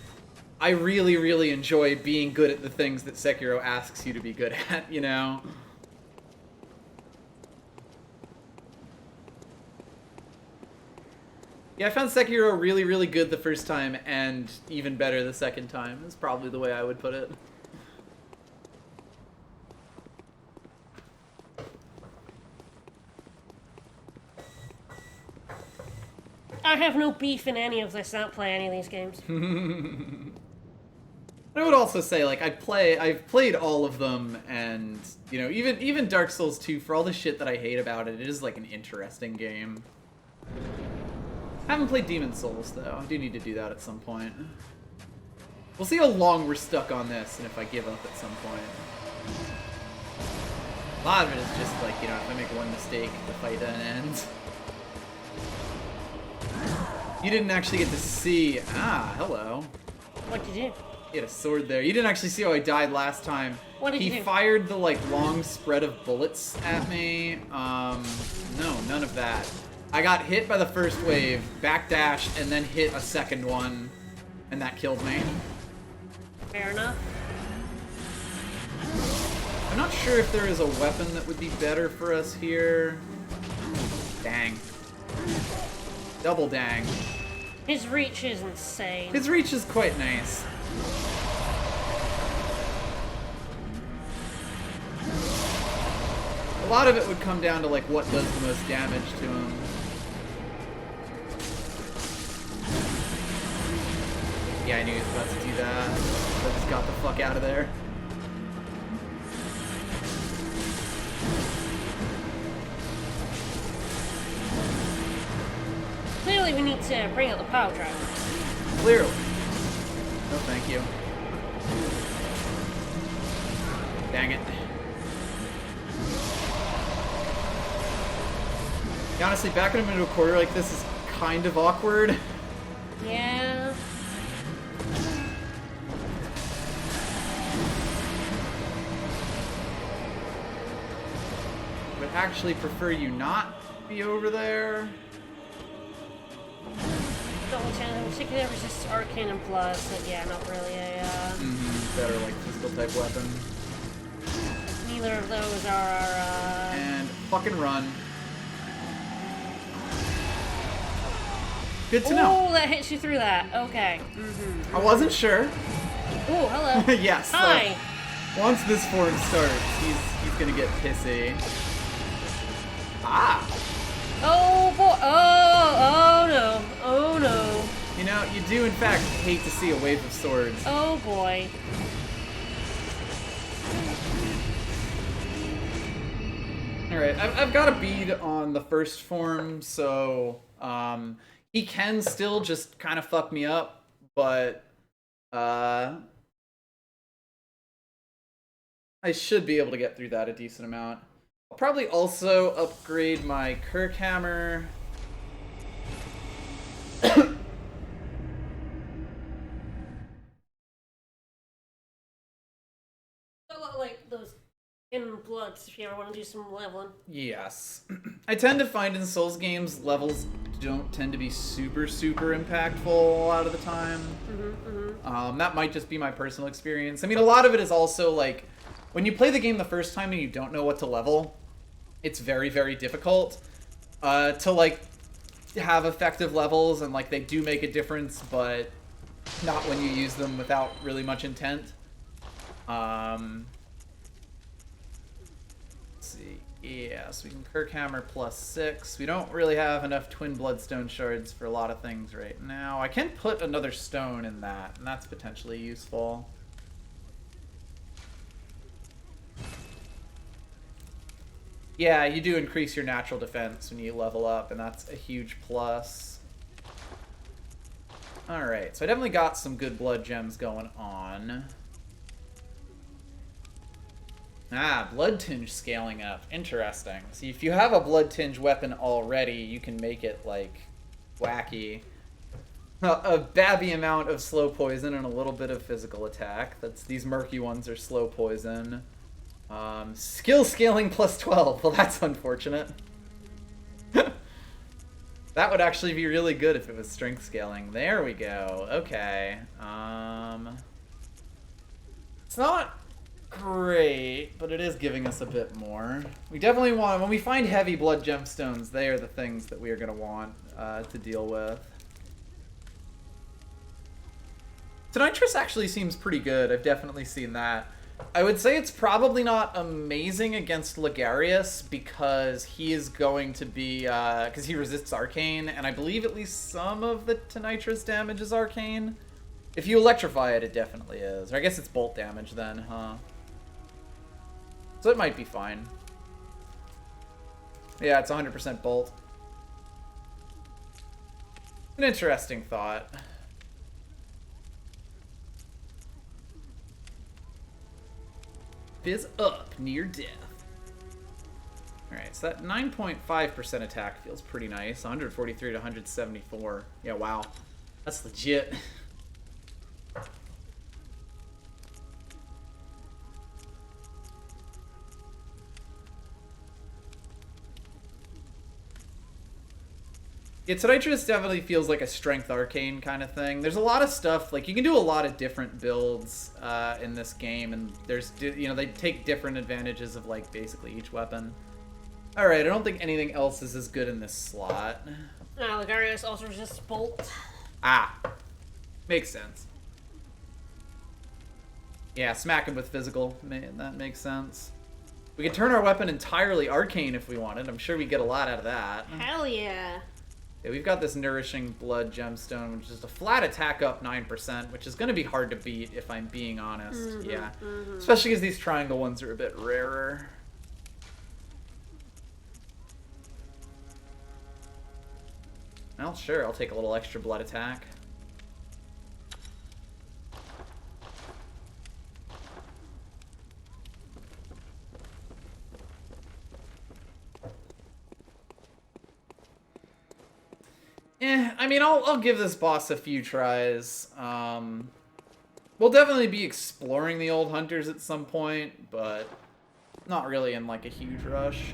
I really, really enjoy being good at the things that Sekiro asks you to be good at, you know? Yeah, I found Sekiro really, really good the first time, and even better the second time. That's probably the way I would put it. I have no beef in any of this. I don't play any of these games. I would also say, like, I've played all of them, and, you know, even Dark Souls 2, for all the shit that I hate about it, it is, like, an interesting game. I haven't played Demon's Souls, though. I do need to do that at some point. We'll see how long we're stuck on this, and if I give up at some point. A lot of it is just, like, you know, if I make one mistake, the fight then ends. You didn't actually get to see... Ah, hello. What'd you do? He had a sword there. You didn't actually see how I died last time. What did you do? He fired the, like, long spread of bullets at me. No, none of that. I got hit by the first wave, backdash, and then hit a second one, and that killed me. Fair enough. I'm not sure if there is a weapon that would be better for us here. Dang. Double dang. His reach is insane. His reach is quite nice. A lot of it would come down to, like, what does the most damage to him. Yeah, I knew he was about to do that. So I just got the fuck out of there. Clearly we need to bring out the power driver. Clearly. No, thank you. Dang it. Yeah, honestly, backing him into a corner like this is kind of awkward. Yeah. would actually prefer you not be over there. Double channel, particularly resist arcane and plus, but yeah, not really a, Better, like, physical type weapon. neither of those are, And fucking run. Good to know. Oh, that hits you through that. Okay. I wasn't sure. Oh, hello. Yes. Hi. Once this form starts, he's gonna get pissy. Ah. Oh boy. Oh no. Oh no. You know, you do in fact hate to see a wave of swords. Oh boy. Alright, I've got a bead on the first form, so he can still just kind of fuck me up, but I should be able to get through that a decent amount. I'll probably also upgrade my Kirk Hammer. Like those in bloods if you ever want to do some leveling. Yes. I tend to find in Souls games, levels don't tend to be super impactful a lot of the time. That might just be my personal experience. I mean, a lot of it is also, like, when you play the game the first time and you don't know what to level, it's very difficult to, like, have effective levels, and, like, they do make a difference, but not when you use them without really much intent. Yeah, so we can Kirk Hammer +6. We don't really have enough Twin Bloodstone Shards for a lot of things right now. I can put another stone in that, and that's potentially useful. Yeah, you do increase your natural defense when you level up, and that's a huge plus. Alright, so I definitely got some good blood gems going on. Ah, blood tinge scaling up. Interesting. See, if you have a blood tinge weapon already, you can make it, like, wacky. A babby amount of slow poison and a little bit of physical attack. These murky ones are slow poison. Skill scaling +12. Well, that's unfortunate. That would actually be really good if it was strength scaling. There we go. Okay. It's not great, but it is giving us a bit more. We definitely want, when we find heavy blood gemstones, they are the things that we are going to want to deal with. Tonitrus actually seems pretty good. I've definitely seen that. I would say it's probably not amazing against Ligarius because he is going to be, because he resists arcane, and I believe at least some of the Tonitrus damage is arcane. If you electrify it, it definitely is. Or I guess it's bolt damage then, huh? So it might be fine. Yeah, it's 100% bolt. An interesting thought. Fizz up near death. Alright, so that 9.5% attack feels pretty nice. 143 to 174. Yeah, wow. That's legit. Yeah, Tonitrus definitely feels like a strength arcane kind of thing. There's a lot of stuff, like, you can do a lot of different builds in this game, and there's, you know, they take different advantages of, like, basically each weapon. Alright, I don't think anything else is as good in this slot. Ligarius also resists bolt. Ah. Makes sense. Yeah, smack him with physical. That makes sense. We could turn our weapon entirely arcane if we wanted. I'm sure we'd get a lot out of that. Hell yeah. Yeah, we've got this Nourishing Blood Gemstone, which is a flat attack up 9%, which is going to be hard to beat if I'm being honest. Yeah. Especially because these triangle ones are a bit rarer. Well, sure, I'll take a little extra blood attack. I mean, I'll give this boss a few tries. We'll definitely be exploring the old hunters at some point, but not really in, like, a huge rush.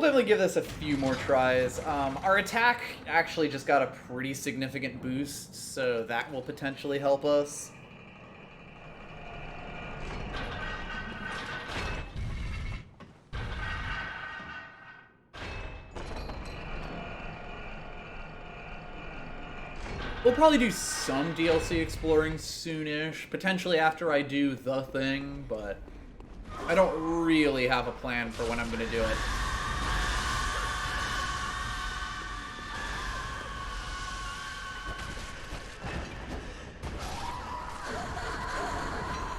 definitely give this a few more tries. Our attack actually just got a pretty significant boost, so that will potentially help us. We'll probably do some DLC exploring soonish, potentially after I do the thing, but I don't really have a plan for when I'm going to do it.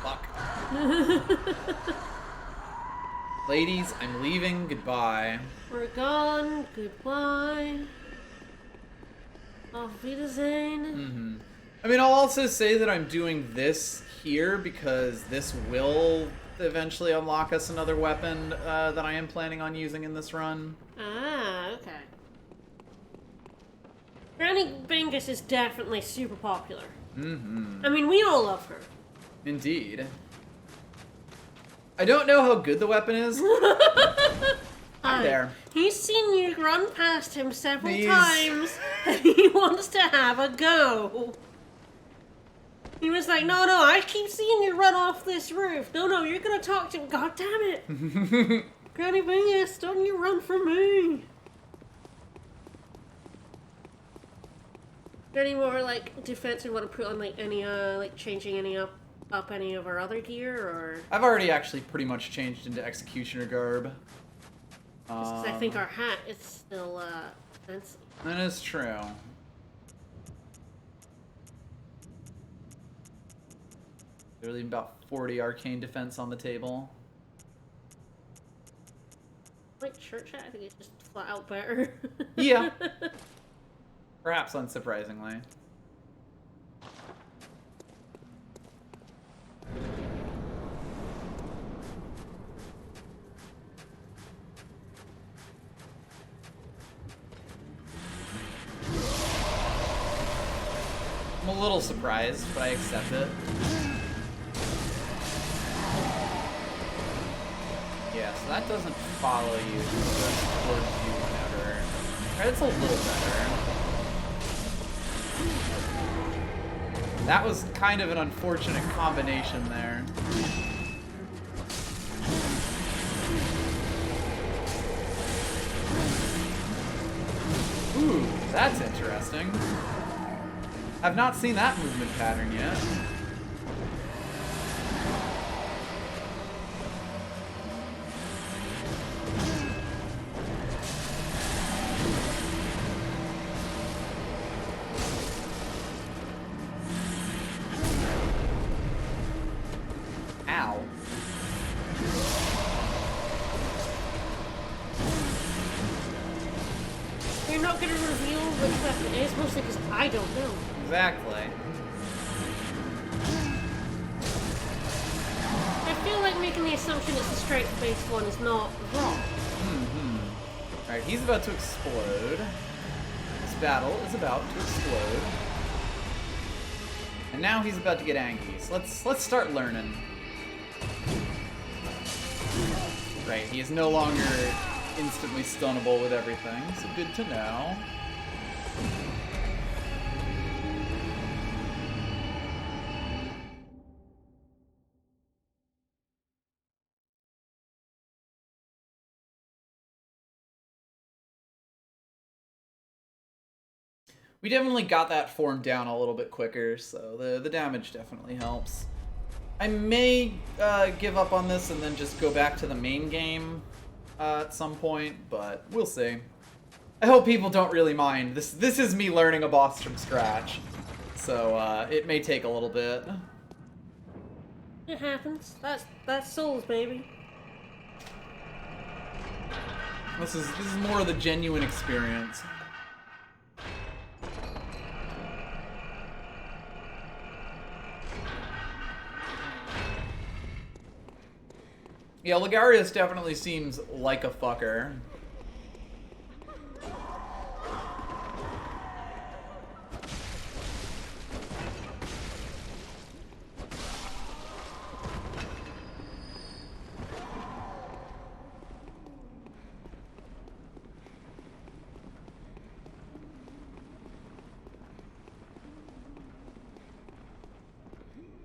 Fuck. Ladies, I'm leaving. Goodbye. We're gone. Goodbye. Auf Wiedersehen. Mm-hmm. I mean, I'll also say that I'm doing this here because this will eventually unlock us another weapon that I am planning on using in this run. Ah, okay. Granny Bingus is definitely super popular. Mm-hmm. I mean, we all love her. Indeed. I don't know how good the weapon is. Hi there. He's seen you run past him several times, and he wants to have a go. He was like, no, I keep seeing you run off this roof. No, you're gonna talk to him. God damn it. Granny Bingus, don't you run from me. Any more, like, defense we want to put on, like, any, like, changing any up any of our other gear, or? I've already actually pretty much changed into Executioner garb. Because I think our hat is still, fancy. That is true. There's leaving about 40 arcane defense on the table. Like church hat, I think it's just flat out better. Yeah. Perhaps unsurprisingly. I'm a little surprised, but I accept it. Yeah, so that doesn't follow you, it goes towards you whenever. Alright, that's a little better. That was kind of an unfortunate combination there. Ooh, that's interesting. I've not seen that movement pattern yet. Ow. You're not going to reveal which weapon it is, mostly because I don't know. Exactly. I feel like making the assumption it's a strength-based one is not wrong. Mm-hmm. Alright, he's about to explode. This battle is about to explode. And now he's about to get angry. So let's start learning. Right, he is no longer instantly stunnable with everything, so good to know. We definitely got that form down a little bit quicker, so the damage definitely helps. I may give up on this and then just go back to the main game at some point, but we'll see. I hope people don't really mind. This is me learning a boss from scratch, so it may take a little bit. It happens. That's Souls, baby. This is more of the genuine experience. Yeah, Ligarius definitely seems like a fucker.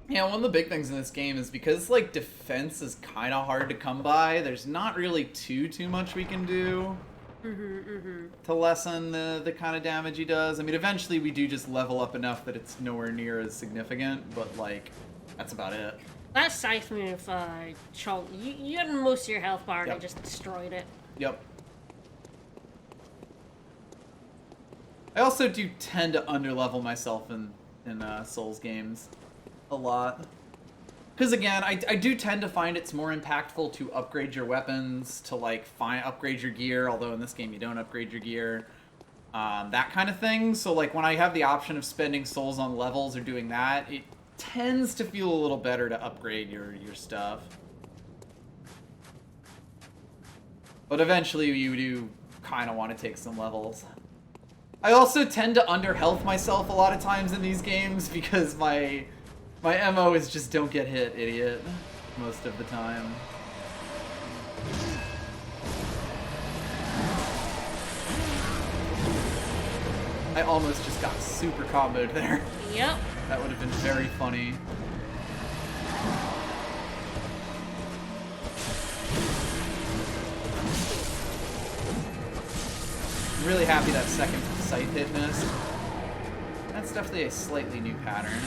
Yeah, one of the big things in this game is because like defense is kind of hard to come by. There's not really too much we can do to lessen the kind of damage he does. I mean, eventually we do just level up enough that it's nowhere near as significant, but like that's about it. That scythe move, Chunk, you had most of your health bar and Yep. it just destroyed it. Yep. I also do tend to underlevel myself in Souls games a lot. Because again, I do tend to find it's more impactful to upgrade your weapons, to like upgrade your gear, although in this game you don't upgrade your gear. That kind of thing. So like when I have the option of spending souls on levels or doing that, it tends to feel a little better to upgrade your stuff. But eventually you do kind of want to take some levels. I also tend to under-health myself a lot of times in these games because my MO is just don't get hit, idiot, most of the time. I almost just got super comboed there. Yep. That would have been very funny. I'm really happy that second sight hit missed. That's definitely a slightly new pattern.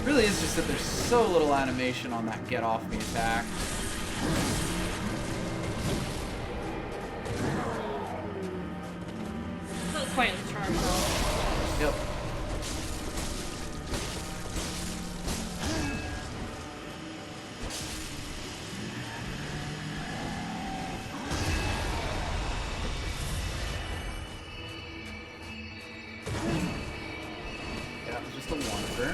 Really is just that there's so little animation on that get off me attack. Not quite the charge though. Yep. Yeah, it was just a wonder.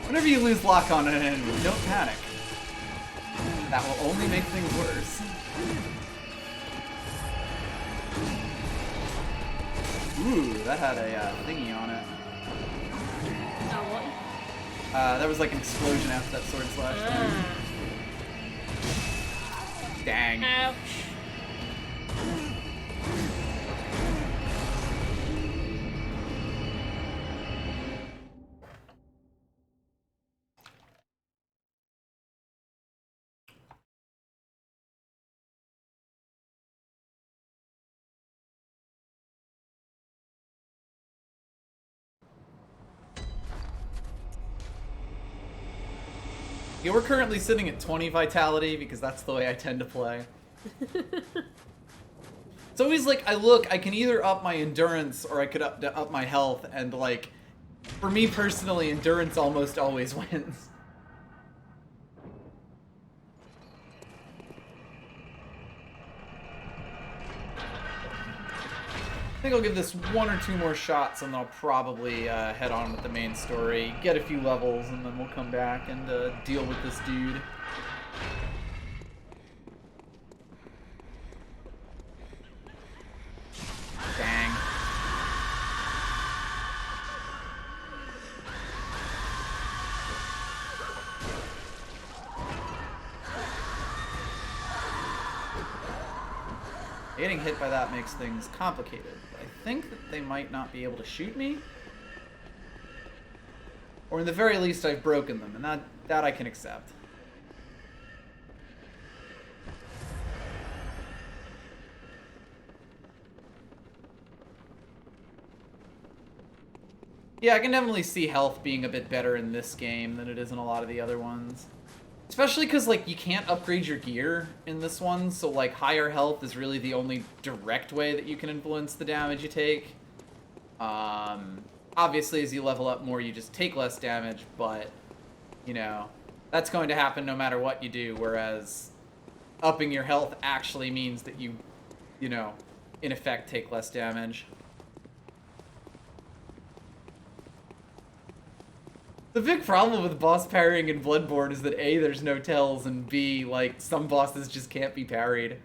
Whenever you lose lock on an enemy, don't panic. That will only make things worse. Ooh, that had a thingy on it. Oh, what? That was like an explosion after that sword slash thing. Dang. Ouch. Yeah, we're currently sitting at 20 vitality because that's the way I tend to play. It's always like, I can either up my endurance or I could up my health, and like, for me personally, endurance almost always wins. I think I'll give this one or two more shots and then I'll probably head on with the main story, get a few levels, and then we'll come back and deal with this dude. Dang. Getting hit by that makes things complicated. I think that they might not be able to shoot me. Or in the very least, I've broken them, and that I can accept. Yeah, I can definitely see health being a bit better in this game than it is in a lot of the other ones. Especially because, like, you can't upgrade your gear in this one, so, like, higher health is really the only direct way that you can influence the damage you take. Obviously, as you level up more, you just take less damage, but, you know, that's going to happen no matter what you do, whereas upping your health actually means that you know, in effect, take less damage. The big problem with boss parrying in Bloodborne is that A, there's no tells, and B, like, some bosses just can't be parried.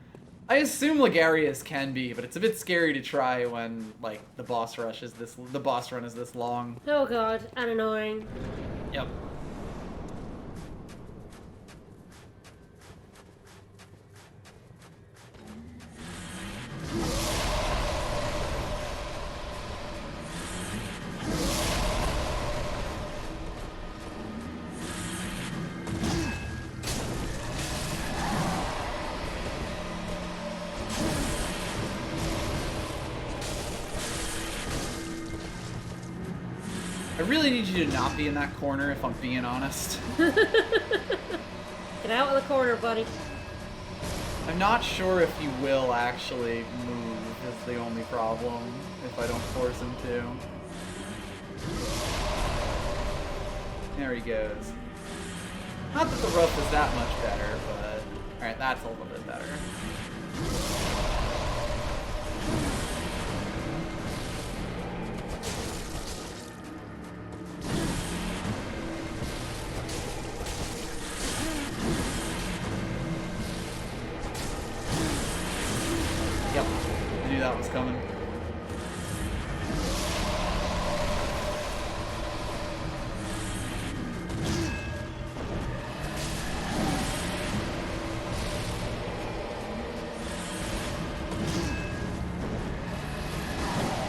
I assume Ligarius can be, but it's a bit scary to try when, like, the boss run is this long. Oh god, and annoying. Yep. I really need you to not be in that corner, if I'm being honest. Get out of the corner, buddy. I'm not sure if you will actually move, is the only problem, if I don't force him to. There he goes. Not that the rough is that much better, but... Alright, that's a little bit better. Yep, I knew that was coming.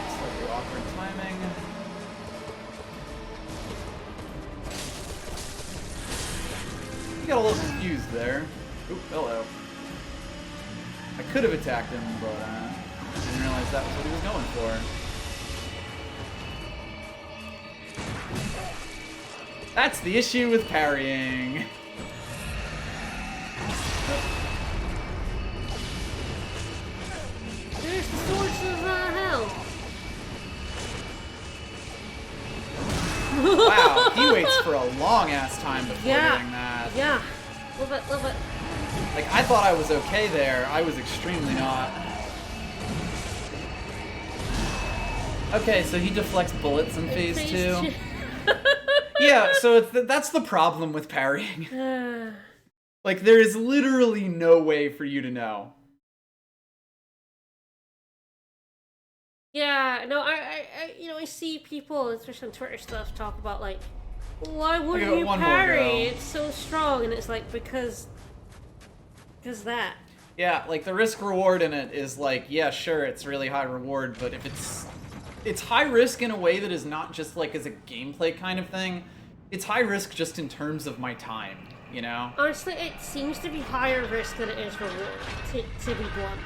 Slightly awkward timing. You got a little confused there. Oop, hello. I could have attacked him, but I didn't realize that was what he was going for. That's the issue with parrying. There's the swords of hell. Wow, he waits for a long ass time before getting that. Yeah. Love it, love it. Like, I thought I was okay there. I was extremely not. Okay, so he deflects bullets in phase 2. Yeah, so that's the problem with parrying. Like, there is literally no way for you to know. Yeah, no, I I see people, especially on Twitter stuff, talk about like, why wouldn't you one more parry? go. It's so strong, and it's like because that. Yeah, like the risk reward in it is like, yeah, sure, it's really high reward, but if it's high risk in a way that is not just like as a gameplay kind of thing. It's high risk just in terms of my time, you know? Honestly, it seems to be higher risk than it is reward, to be blunt.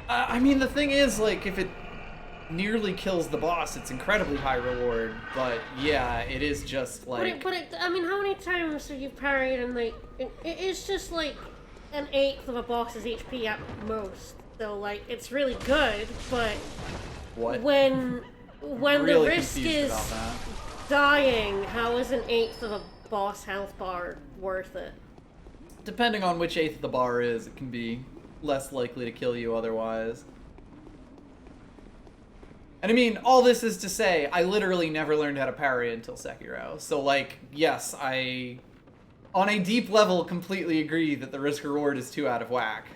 I mean, the thing is, like, if it nearly kills the boss, it's incredibly high reward, but yeah, it is just like... But I mean, how many times have you parried and like, it is just like an eighth of a boss's HP at most. So like, it's really good, but What? when really the risk confused is about that. dying, how is an eighth of a boss health bar worth it? Depending on which eighth of the bar is, it can be less likely to kill you otherwise. And I mean, all this is to say, I literally never learned how to parry until Sekiro. So, like, yes, I, on a deep level, completely agree that the risk-reward is too out of whack.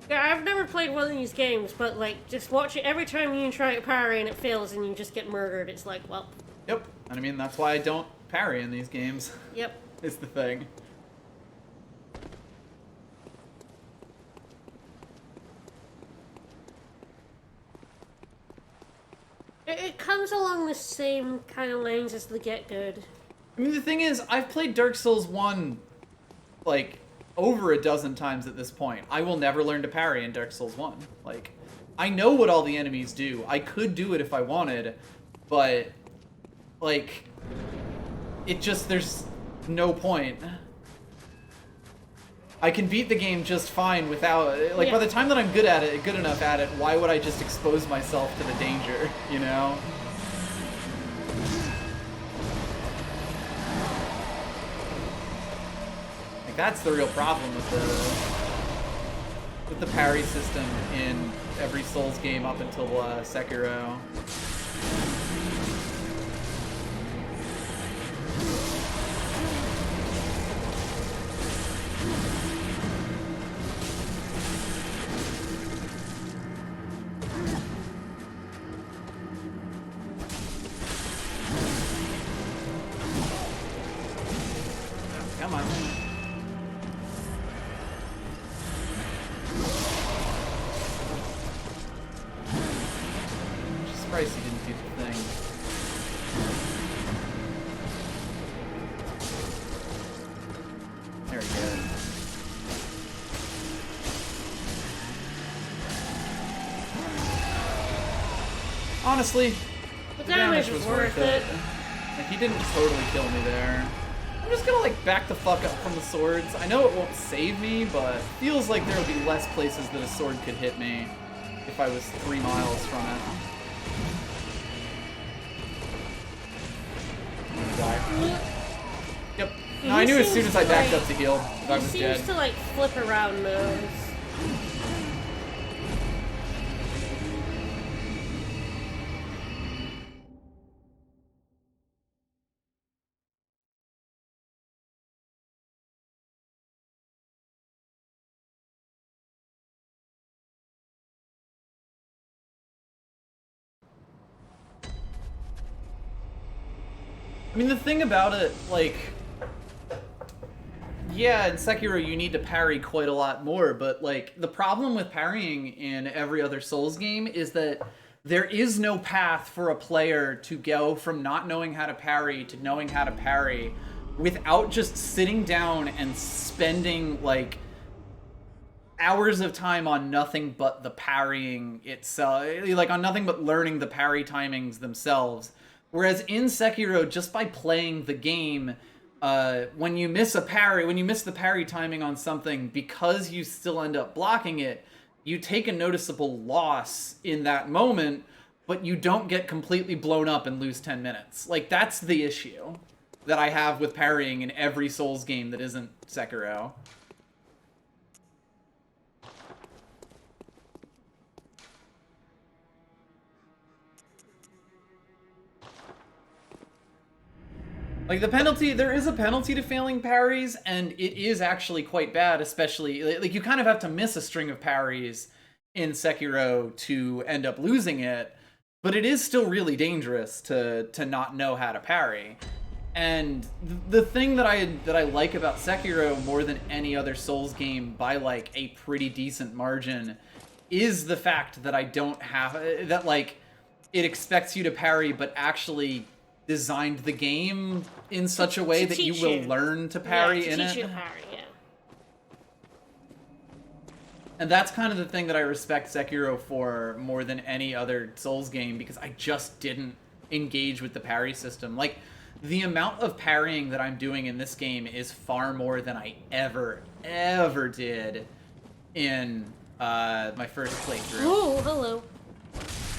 Yeah, I've never played one of these games, but like, just watch it every time you try to parry and it fails and you just get murdered. It's like, well. Yep. And I mean, that's why I don't parry in these games. Yep. Is the thing. It comes along the same kind of lines as the Get Good. I mean, the thing is, I've played Dark Souls 1, like, over a dozen times at this point. I will never learn to parry in Dark Souls 1. Like, I know what all the enemies do. I could do it if I wanted, but, like, it just, there's no point. I can beat the game just fine without, like, by the time that I'm good at it, good enough at it, why would I just expose myself to the danger, you know? Like, that's the real problem with the parry system in every Souls game up until Sekiro. Come on. I'm just surprised he didn't do the thing. There he goes. honestly, The damage was worth it. Like, he didn't totally kill me there. I'm just gonna, like, back the fuck up from the swords. I know it won't save me, but it feels like there will be less places that a sword could hit me if I was 3 miles from it. I'm gonna die. Yep. No, I knew as soon as I backed up to heal, that I was dead. He seems to, like, flip around those. I mean, the thing about it, like, yeah, in Sekiro you need to parry quite a lot more, but, like, the problem with parrying in every other Souls game is that there is no path for a player to go from not knowing how to parry to knowing how to parry without just sitting down and spending, like, hours of time on nothing but the parrying itself, like, on nothing but learning the parry timings themselves. Whereas in Sekiro, just by playing the game, when you miss a parry, when you miss the parry timing on something, because you still end up blocking it, you take a noticeable loss in that moment, but you don't get completely blown up and lose 10 minutes. Like, that's the issue that I have with parrying in every Souls game that isn't Sekiro. Like, the penalty, there is a penalty to failing parries, and it is actually quite bad, especially, like, you kind of have to miss a string of parries in Sekiro to end up losing it, but it is still really dangerous to not know how to parry. And the thing that I like about Sekiro more than any other Souls game by, like, a pretty decent margin is the fact that I don't have, that, like, it expects you to parry, but actually designed the game in such a way that you will learn to parry in it. Teach you to parry, yeah. And that's kind of the thing that I respect Sekiro for more than any other Souls game, because I just didn't engage with the parry system. Like, the amount of parrying that I'm doing in this game is far more than I ever did in my first playthrough. Ooh, hello.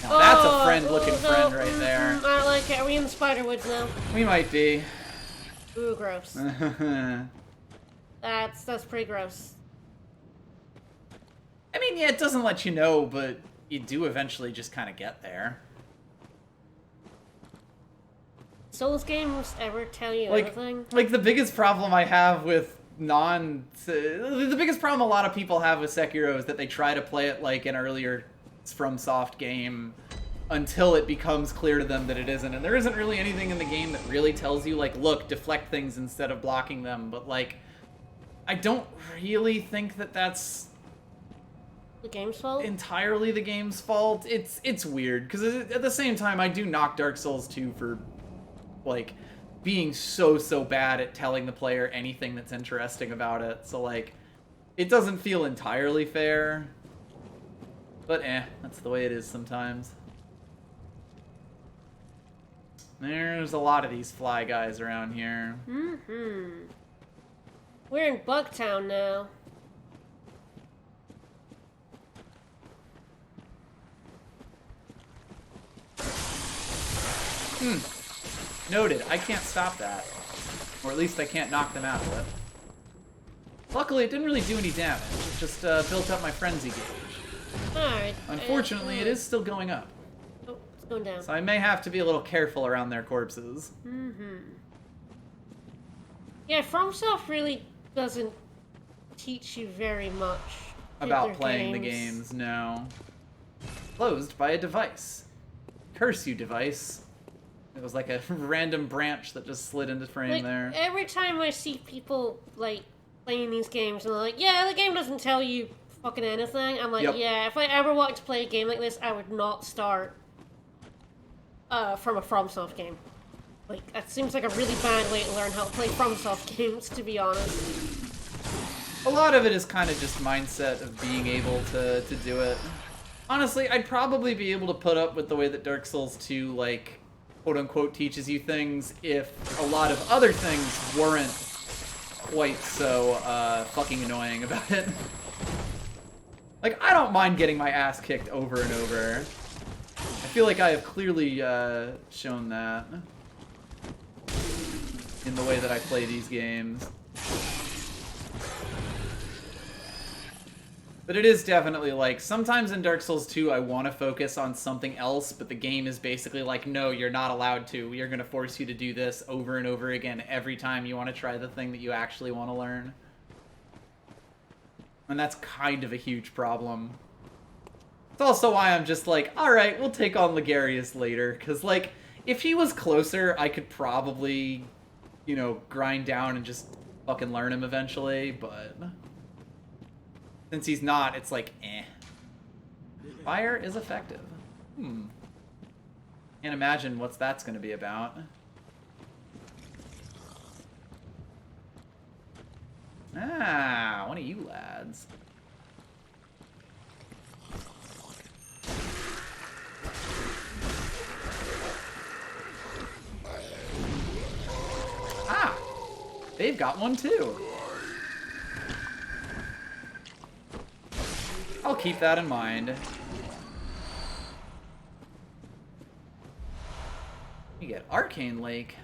Now, that's a friend-looking friend right there. I like it. Are we in the Spiderwoods now? We might be. Ooh, gross. That's pretty gross. I mean, yeah, it doesn't let you know, but you do eventually just kind of get there. Souls games ever tell you anything? Like, the biggest problem I have with the biggest problem a lot of people have with Sekiro is that they try to play it like an earlier FromSoft game until it becomes clear to them that it isn't. And there isn't really anything in the game that really tells you, like, look, deflect things instead of blocking them. But, like, I don't really think that that's the game's fault? Entirely the game's fault. It's weird, because at the same time, I do knock Dark Souls 2 for, like, being so bad at telling the player anything that's interesting about it. So, like, it doesn't feel entirely fair. But that's the way it is sometimes. There's a lot of these fly guys around here. Mm-hmm. We're in Bugtown now. Noted. I can't stop that. Or at least I can't knock them out of it. Luckily, it didn't really do any damage. It just built up my frenzy gauge. Alright. Unfortunately, it is still going up. Oh, it's going down. So I may have to be a little careful around their corpses. Mm-hmm. Yeah, FromSoft really doesn't teach you very much About playing the games, no. Closed by a device. Curse you, device. It was like a random branch that just slid into frame like, there. Every time I see people, like, playing these games and they're like, yeah, the game doesn't tell you fucking anything, I'm like, Yep. yeah, if I ever wanted to play a game like this, I would not start from a FromSoft game. Like, that seems like a really bad way to learn how to play FromSoft games, to be honest. A lot of it is kind of just mindset of being able to do it. Honestly, I'd probably be able to put up with the way that Dark Souls 2, like, quote-unquote teaches you things if a lot of other things weren't quite so, fucking annoying about it. Like, I don't mind getting my ass kicked over and over. I feel like I have clearly, shown that in the way that I play these games. But it is definitely, like, sometimes in Dark Souls 2 I want to focus on something else, but the game is basically like, no, you're not allowed to. We are going to force you to do this over and over again every time you want to try the thing that you actually want to learn. And that's kind of a huge problem. It's also why I'm just like, alright, we'll take on Ligarius later, because, like, if he was closer, I could probably, you know, grind down and just fucking learn him eventually, but since he's not, it's like, eh. Fire is effective. Can't imagine what that's gonna be about. Ah, one of you lads. Ah! They've got one too. I'll keep that in mind. You get Arcane Lake.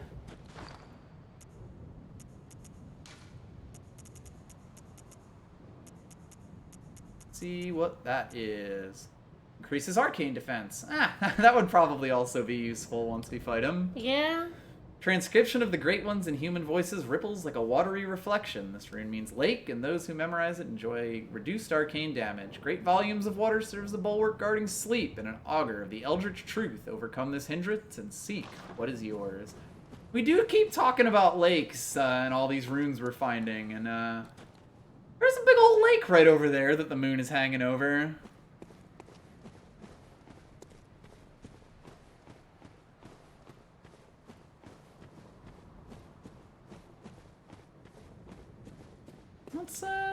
See what that is. Increases arcane defense. Ah, that would probably also be useful once we fight him. Yeah. Transcription of the Great Ones in human voices ripples like a watery reflection. This rune means lake, and those who memorize it enjoy reduced arcane damage. Great volumes of water serves a bulwark guarding sleep, and an augur of the eldritch truth. Overcome this hindrance and seek what is yours. We do keep talking about lakes and all these runes we're finding, and there's a big old lake right over there that the moon is hanging over.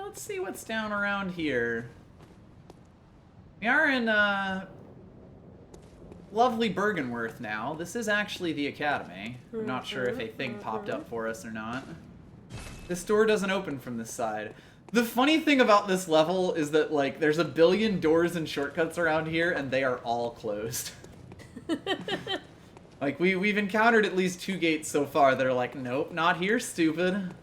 Let's see what's down around here. We are in lovely Bergenworth now. This is actually the academy. I'm not sure if a thing popped up for us or not. This door doesn't open from this side. The funny thing about this level is that, like, there's a billion doors and shortcuts around here, and they are all closed. Like, we've encountered at least 2 gates so far that are like, nope, not here, stupid.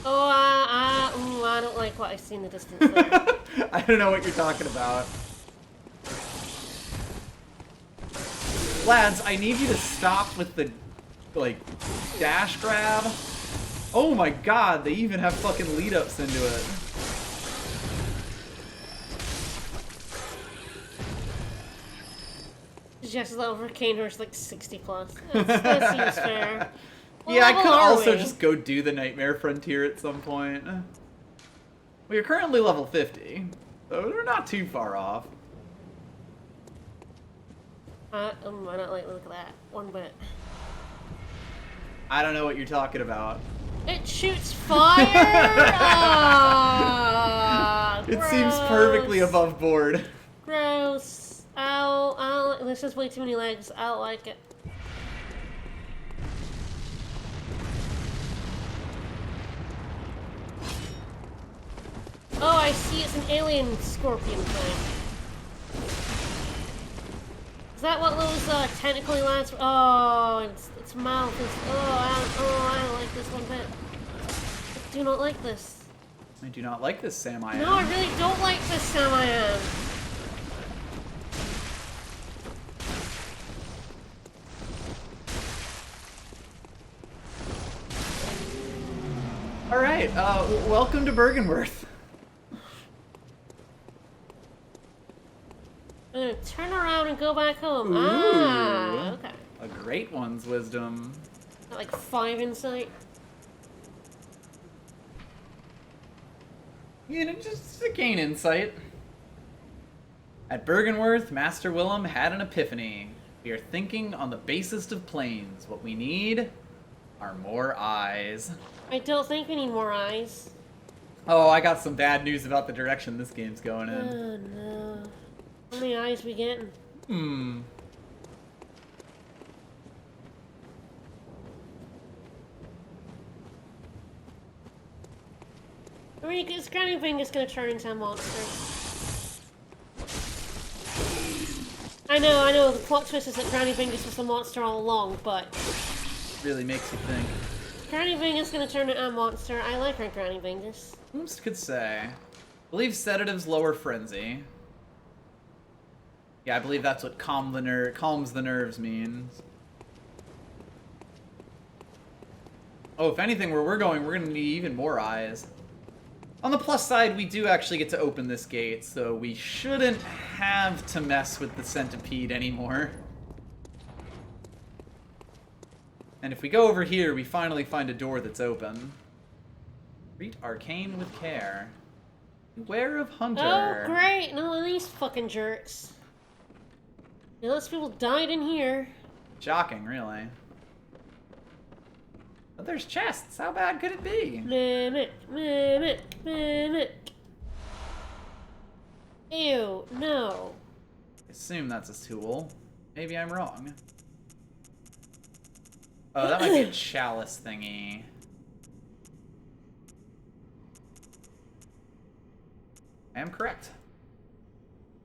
Oh, I don't like what I see in the distance there. I don't know what you're talking about. Lads, I need you to stop with the, like, dash grab. Oh my god, they even have fucking lead-ups into it. Just the arcane horse like 60 plus. That seems fair. What Yeah, I level could are also we? just go do the Nightmare Frontier at some point. We are currently level 50, so we're not too far off. I don't like the look at that one bit. I don't know what you're talking about. It shoots fire. Ah, It seems perfectly gross. above board. Gross. Ow. This is way too many legs. I don't like it. Oh, I see. It's an alien scorpion thing. Is that what those tentacly lands? Oh, its mouth is. I don't like this one bit. I do not like this. I do not like this, Sam. I am. No, I really don't like this, Sam. I am. All right. Welcome to Bergenworth. I'm gonna turn around and go back home. Ooh. Ah, okay. A great one's wisdom. Got like 5 insight. You know, just to gain insight. At Bergenworth, Master Willem had an epiphany. We are thinking on the basest of planes. What we need are more eyes. I don't think we need more eyes. Oh, I got some bad news about the direction this game's going in. Oh no. How many eyes we getting? I mean, is Granny Fingers gonna turn into a monster? I know, the plot twist is that Granny Fingers was the monster all along, but... Really makes you think. Granny Fingers gonna turn into a monster. I like her Granny Fingers. Whomst could say? I believe sedatives lower frenzy. Yeah, I believe that's what calms the nerves means. Oh, if anything, where we're going, we're gonna need even more eyes. On the plus side, we do actually get to open this gate, so we shouldn't have to mess with the centipede anymore. And if we go over here, we finally find a door that's open. Treat arcane with care. Beware of hunter. Oh, great! None of these fucking jerks. Those people died in here. Shocking, really. But there's chests. How bad could it be? Mimic, mimic, mimic. Ew, no. I assume that's a tool. Maybe I'm wrong. Oh, that might be a chalice thingy. I am correct.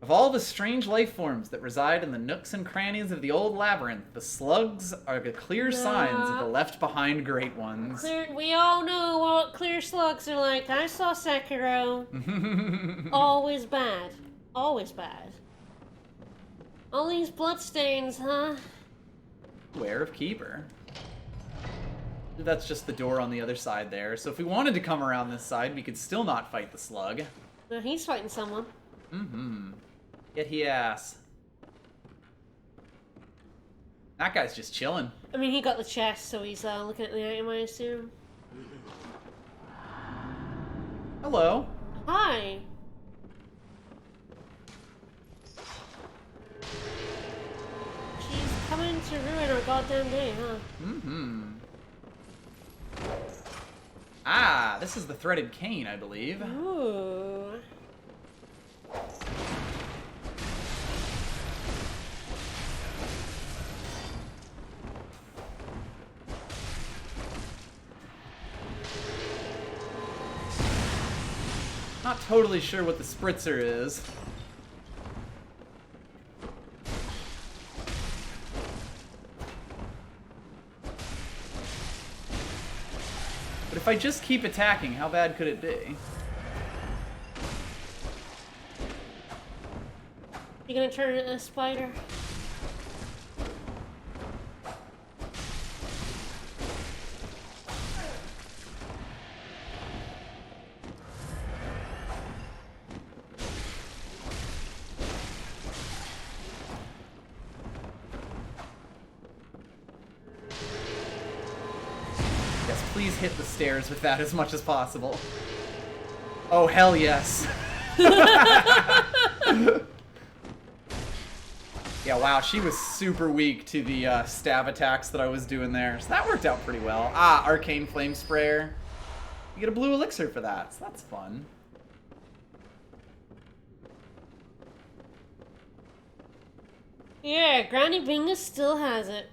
Of all the strange life forms that reside in the nooks and crannies of the old labyrinth, the slugs are the clear signs of the left-behind great ones. We all know what clear slugs are like. I saw Sekiro. Always bad. Always bad. All these bloodstains, huh? Beware of Keeper. That's just the door on the other side there. So if we wanted to come around this side, we could still not fight the slug. No, he's fighting someone. Get he ass. That guy's just chilling. I mean, he got the chest, so he's looking at the item, I assume. Hello. Hi. She's coming to ruin our goddamn day, huh? Ah, this is the threaded cane, I believe. Ooh. Not totally sure what the spritzer is. But if I just keep attacking, how bad could it be? You gonna turn into a spider? Please hit the stairs with that as much as possible. Oh, hell yes. Yeah, wow, she was super weak to the stab attacks that I was doing there. So that worked out pretty well. Ah, Arcane Flame Sprayer. You get a blue elixir for that, so that's fun. Yeah, Granny Bingus still has it.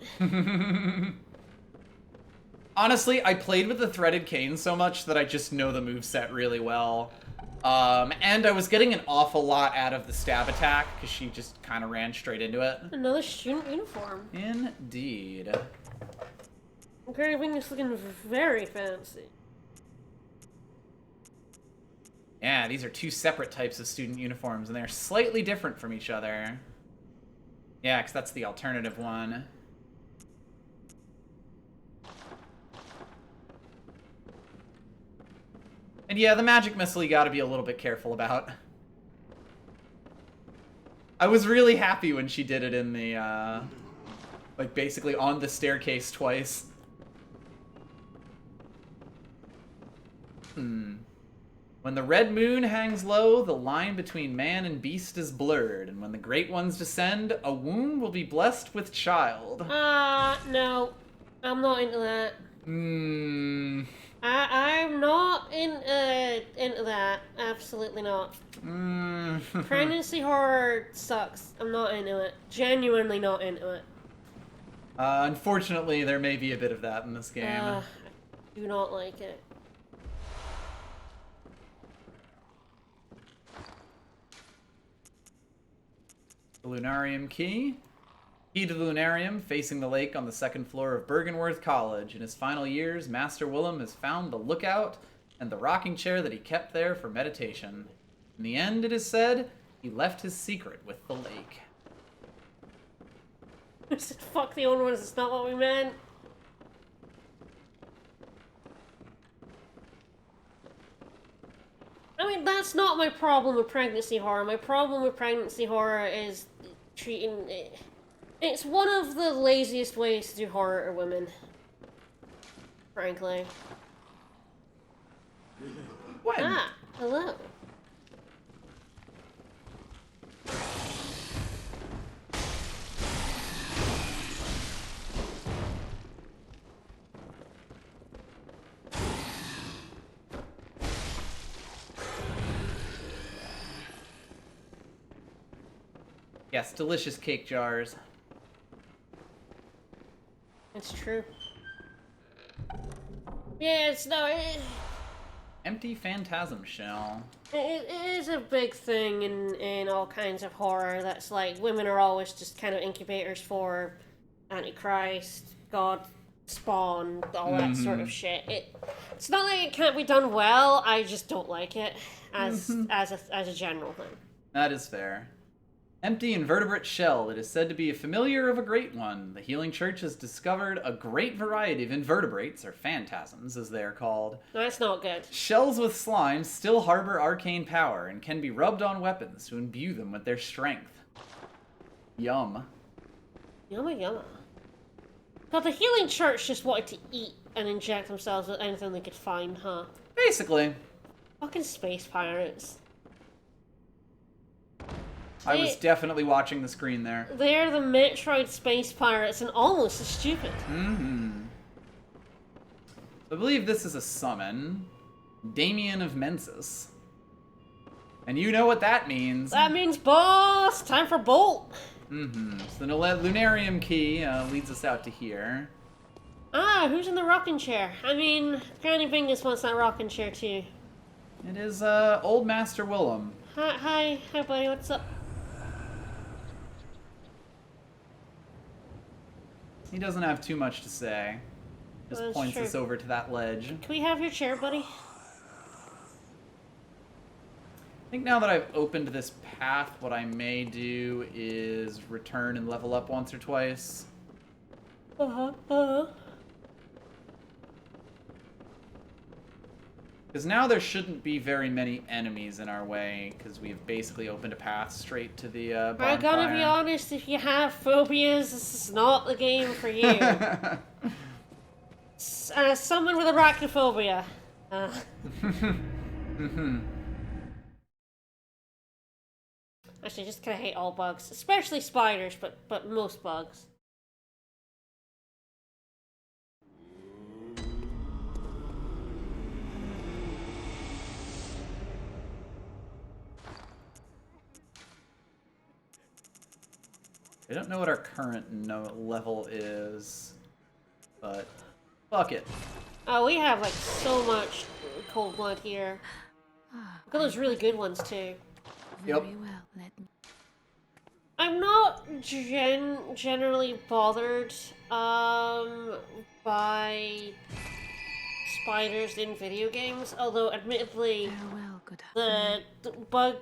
Honestly, I played with the threaded cane so much that I just know the moveset really well. And I was getting an awful lot out of the stab attack, because she just kind of ran straight into it. Another student uniform. Indeed. Granny Bingus looking very fancy. Yeah, these are two separate types of student uniforms, and they're slightly different from each other. Yeah, because that's the alternative one. And yeah, the magic missile you gotta be a little bit careful about. I was really happy when she did it in the, like, basically on the staircase twice. When the red moon hangs low, the line between man and beast is blurred, and when the great ones descend, a womb will be blessed with child. No. I'm not into that. I'm not into that. Absolutely not. Pregnancy horror sucks. I'm not into it. Genuinely not into it. Unfortunately, there may be a bit of that in this game. I do not like it. The Lunarium Key. Key to the Lunarium, facing the lake on the second floor of Bergenworth College. In his final years, Master Willem has found the lookout and the rocking chair that he kept there for meditation. In the end, it is said, he left his secret with the lake. I said, fuck the old ones, it's not what we meant. I mean, that's not my problem with pregnancy horror. My problem with pregnancy horror is treating it. It's one of the laziest ways to do horror to women. Frankly. When? Ah, hello. Yes, delicious cake jars. It's true. Yeah, it's no. Empty phantasm shell. It is a big thing in all kinds of horror. That's like women are always just kind of incubators for Antichrist, God, Spawn, all that sort of shit. It's not like it can't be done well. I just don't like it as a general thing. That is fair. Empty invertebrate shell. It is said to be a familiar of a great one. The Healing Church has discovered a great variety of invertebrates, or phantasms as they are called. That's not good. Shells with slime still harbor arcane power and can be rubbed on weapons to imbue them with their strength. Yum. Yumma yumma. God, the Healing Church just wanted to eat and inject themselves with anything they could find, huh? Basically. Fucking space pirates. I was definitely watching the screen there. They're the Metroid space pirates and almost as stupid. I believe this is a summon. Damien of Mensis. And you know what that means. That means boss! Time for Bolt! So the Lunarium Key leads us out to here. Ah, who's in the rocking chair? I mean, Granny Bingus wants that rocking chair too. It is Old Master Willem. Hi buddy, what's up? He doesn't have too much to say. Just That's points true. us over to that ledge. Can we have your chair, buddy? I think now that I've opened this path, what I may do is return and level up once or twice. Because now there shouldn't be very many enemies in our way, because we've basically opened a path straight to the bonfire. I gotta be honest, if you have phobias, this is not the game for you. Someone with arachnophobia. Actually, I just kinda hate all bugs. Especially spiders, but most bugs. I don't know what our current level is, but fuck it. Oh, we have like so much cold blood here. Look at those really good ones too. Yep. Very well, let me. I'm not generally bothered by spiders in video games, although admittedly Farewell, good the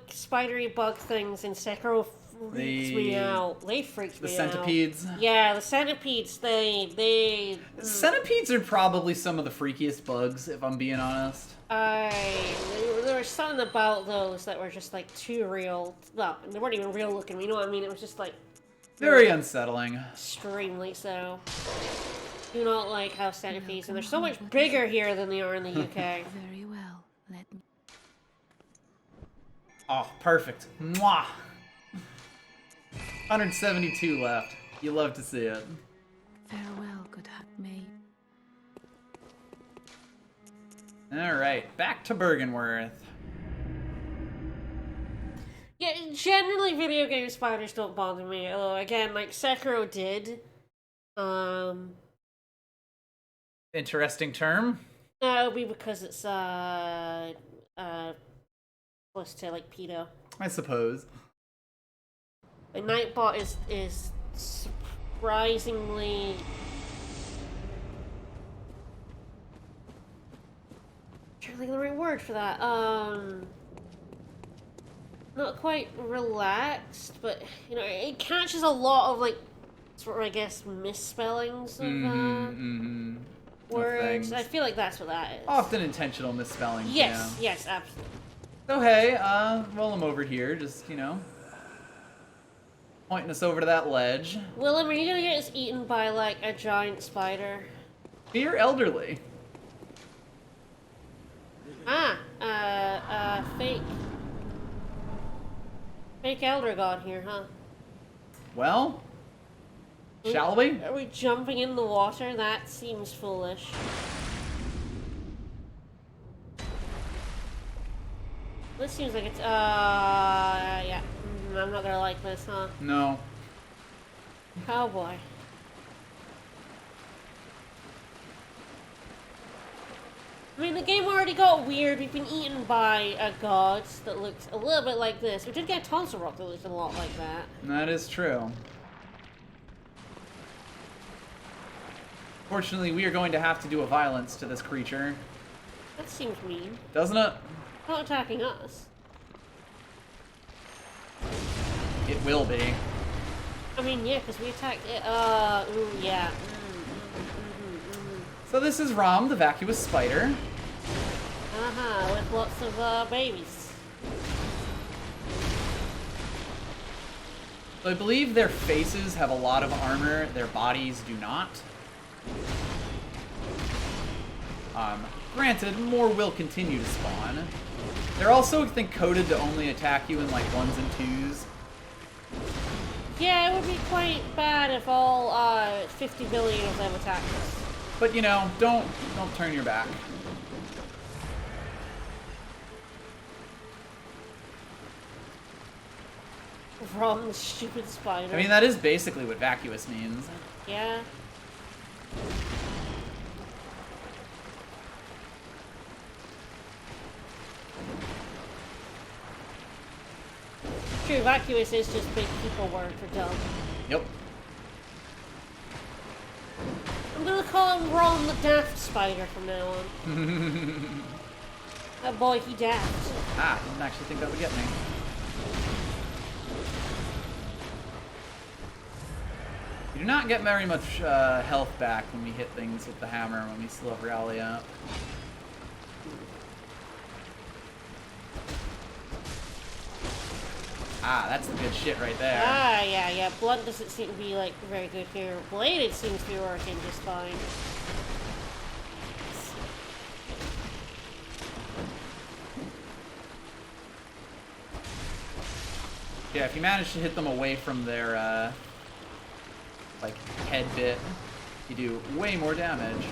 spidery bug things in Sekiro freaks me out. They freaked me The out. centipedes. Yeah, the centipedes, they Centipedes are probably some of the freakiest bugs, if I'm being honest. there was something about those that were just like too real. Well, they weren't even real looking, you know what I mean? It was just like Very unsettling. extremely so. Do not like house centipedes, and they're so much bigger here than they are in the UK. Very well, let me. Oh, perfect. Mwah! 172 left. You love to see it. Farewell, good maid. Alright, back to Bergenworth. Yeah, generally video game spiders don't bother me, although again, like Sekiro did. Interesting term. It'll be because it's close to like pedo. I suppose. The Nightbot is surprisingly trying to think of the right word for that. Not quite relaxed, but you know, it catches a lot of like sort of I guess misspellings of words. I feel like that's what that is. Often intentional misspellings. Yes, yeah. yes, absolutely. So hey, roll him over here, just, you know, pointing us over to that ledge. Willem, are you gonna get us eaten by like a giant spider? You're elderly. Fake. Fake elder god here, huh? Well, shall we? Are we jumping in the water? That seems foolish. This seems like it's, yeah. I'm not gonna like this, huh? No. Oh boy. I mean, the game already got weird. We've been eaten by a god that looks a little bit like this. We did get Tonsil Rock that looks a lot like that. That is true. Fortunately, we are going to have to do a violence to this creature. That seems mean. Doesn't it? Not attacking us. It will be. I mean, yeah, because we attacked it. Ooh, yeah. So this is Rom, the vacuous spider. With lots of, babies. So I believe their faces have a lot of armor, their bodies do not. Granted, more will continue to spawn. They're also, I think, coded to only attack you in, like, 1s and 2s. Yeah, it would be quite bad if all, 50 billion of them attacked us. But, you know, don't turn your back. From the stupid spider. I mean, that is basically what vacuous means. Yeah. True, vacuous is just big people word for dumb. Yep. I'm gonna call him Ron the Daft Spider from now on. That boy, he daft. Didn't actually think that would get me. You do not get very much health back when we hit things with the hammer when we still have rally up. That's the good shit right there. Yeah. Blunt doesn't seem to be, like, very good here. Bladed seems to be working just fine. Yeah, if you manage to hit them away from their, like, head bit, you do way more damage.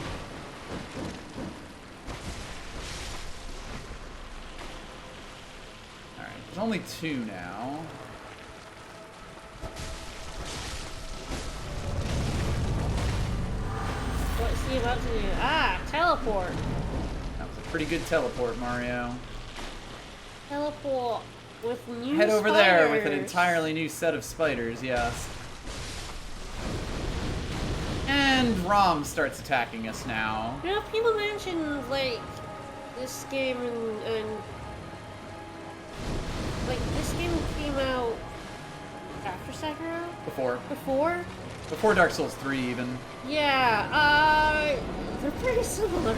Alright, there's only 2 now. What's he about to do? Teleport. That was a pretty good teleport, Mario. Teleport with new Head over spiders. there with an entirely new set of spiders, yes. And Rom starts attacking us now. You know, people mention, like, this game and like, this game came out after Sekiro? Before. Before? Before Dark Souls 3, even. Yeah, they're pretty similar.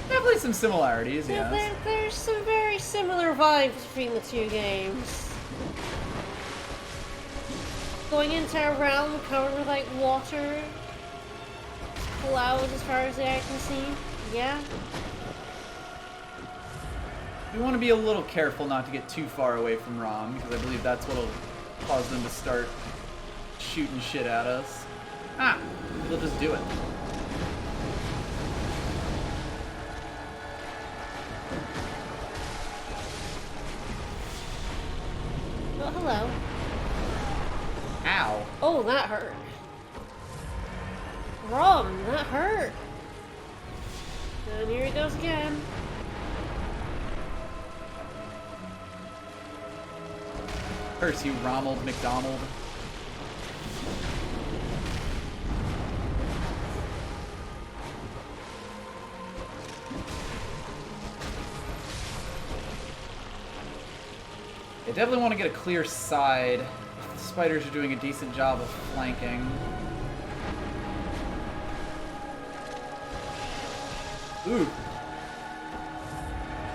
Definitely some similarities, yes. There's some very similar vibes between the two games. Going into a realm covered with, like, water, clouds as far as the eye can see. Yeah. We want to be a little careful not to get too far away from Rom, because I believe that's what'll cause them to start shooting shit at us. They'll just do it. Ow. Oh, that hurt. Rom, that hurt. And here he goes again. Curse you, Ronald McDonald. I definitely want to get a clear side. The spiders are doing a decent job of flanking. Ooh.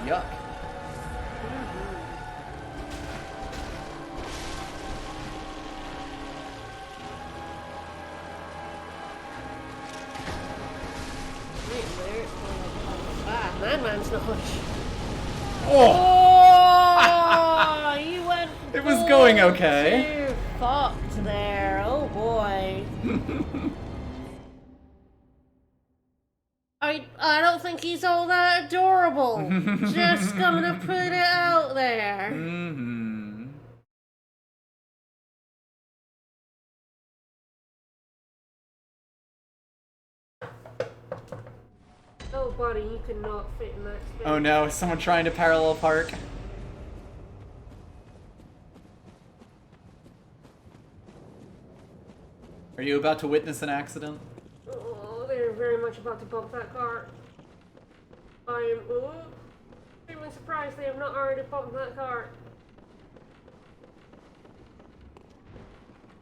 Yuck. Madman's knowledge. Oh! You went. It was going okay. Too fucked there. Oh boy. I don't think he's all that adorable. Just gonna put it out there. Mm-hmm. Oh, buddy, you could not fit in that space. Oh no, is someone trying to parallel park? Are you about to witness an accident? Oh, they're very much about to bump that car. I am extremely surprised they have not already bumped that car.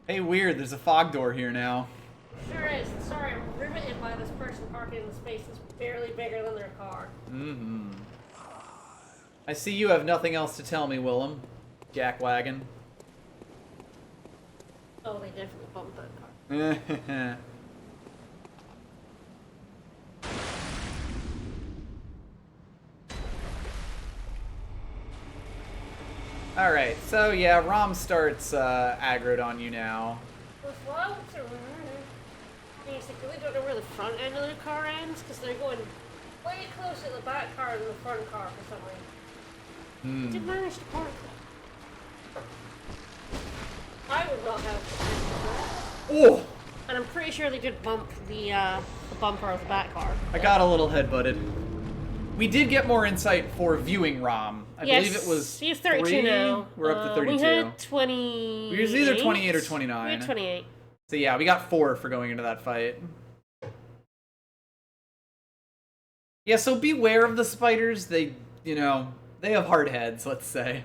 Hey, weird, there's a fog door here now. Sure is. Sorry, I'm riveted by this person parking in the space that's barely bigger than their car. Mm-hmm. I see you have nothing else to tell me, Willem. Jackwagon. Oh, they definitely bumped that car. Alright, so yeah, Rom starts aggroed on you now. Basically, they don't know where the front end of their car ends because they're going way closer to the back car than the front car for some reason. Did manage to park that. I would not have. Oh! And I'm pretty sure they did bump the bumper of the back car. I got a little head-butted. We did get more insight for viewing Rom. I believe it was he's 32 3. now. We're up to 32. We had 20. We was either 28 or 29. We had 28. So yeah, we got 4 for going into that fight. Yeah, so beware of the spiders. They, you know, they have hard heads, let's say.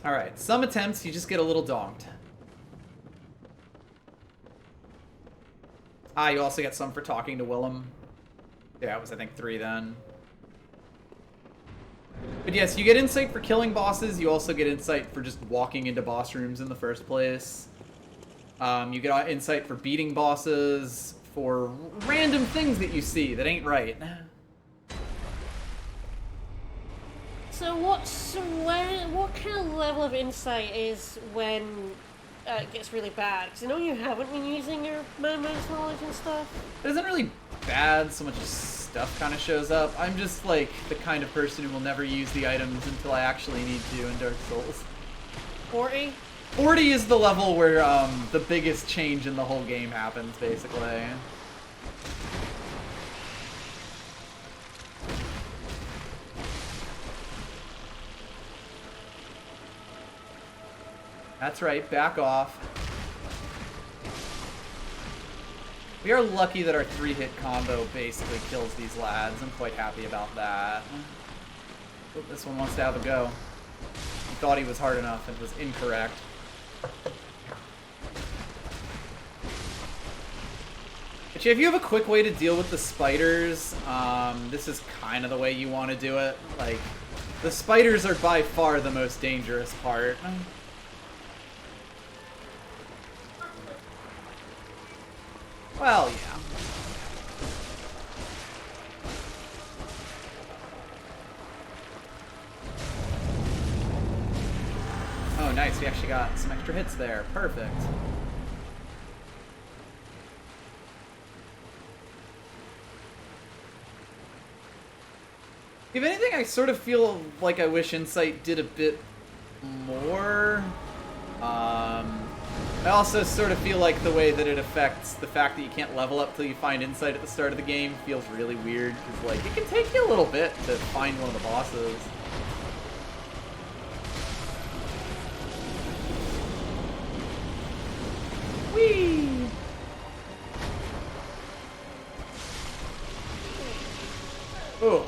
Alright, some attempts you just get a little donked. Ah, you also get some for talking to Willem. Yeah, it was I think 3 then. But yes, you get insight for killing bosses, you also get insight for just walking into boss rooms in the first place. You get insight for beating bosses, for random things that you see that ain't right. So what kind of level of insight is when it gets really bad? Because I know you haven't been using your man's knowledge and stuff. It isn't really bad so much as stuff kind of shows up. I'm just like the kind of person who will never use the items until I actually need to in Dark Souls. 40? 40 is the level where the biggest change in the whole game happens, basically. That's right, back off. We are lucky that our 3-hit combo basically kills these lads. I'm quite happy about that. Oh, this one wants to have a go. He thought he was hard enough and was incorrect. But yeah, if you have a quick way to deal with the spiders, this is kind of the way you want to do it. Like, the spiders are by far the most dangerous part. Well, yeah. Oh, nice. We actually got some extra hits there. Perfect. If anything, I sort of feel like I wish Insight did a bit more. I also sort of feel like the way that it affects the fact that you can't level up till you find Insight at the start of the game feels really weird, because like it can take you a little bit to find one of the bosses. Whee! Oh.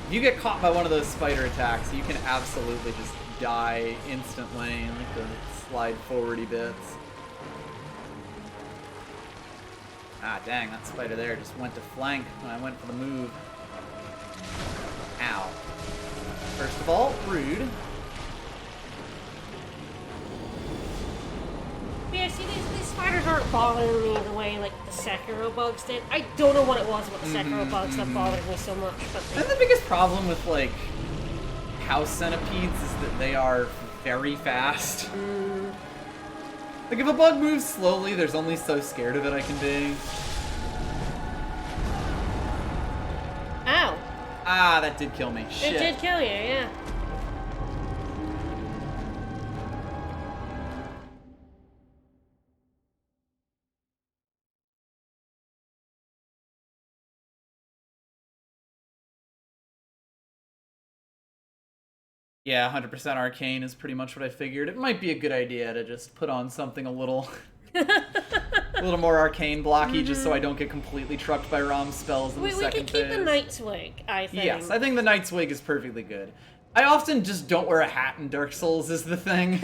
If you get caught by one of those spider attacks, you can absolutely just die instantly, like the slide forwardy bits. Ah, dang, that spider there just went to flank when I went for the move. Ow. First of all, rude. Yeah, see, these spiders aren't bothering me the way, like, the Sekiro bugs did. I don't know what it was about the Sekiro bugs that bothered me so much, but... And the biggest problem with, like, house centipedes is that they are very fast. Like, if a bug moves slowly, there's only so scared of it I can be. Ow! Ah, that did kill me. Shit. It did kill you, yeah. Yeah, 100% arcane is pretty much what I figured. It might be a good idea to just put on something a little more arcane blocky, just so I don't get completely trucked by ROM spells in the second We could keep phase. the Knight's Wig, I think. Yes, I think the Knight's Wig is perfectly good. I often just don't wear a hat in Dark Souls is the thing.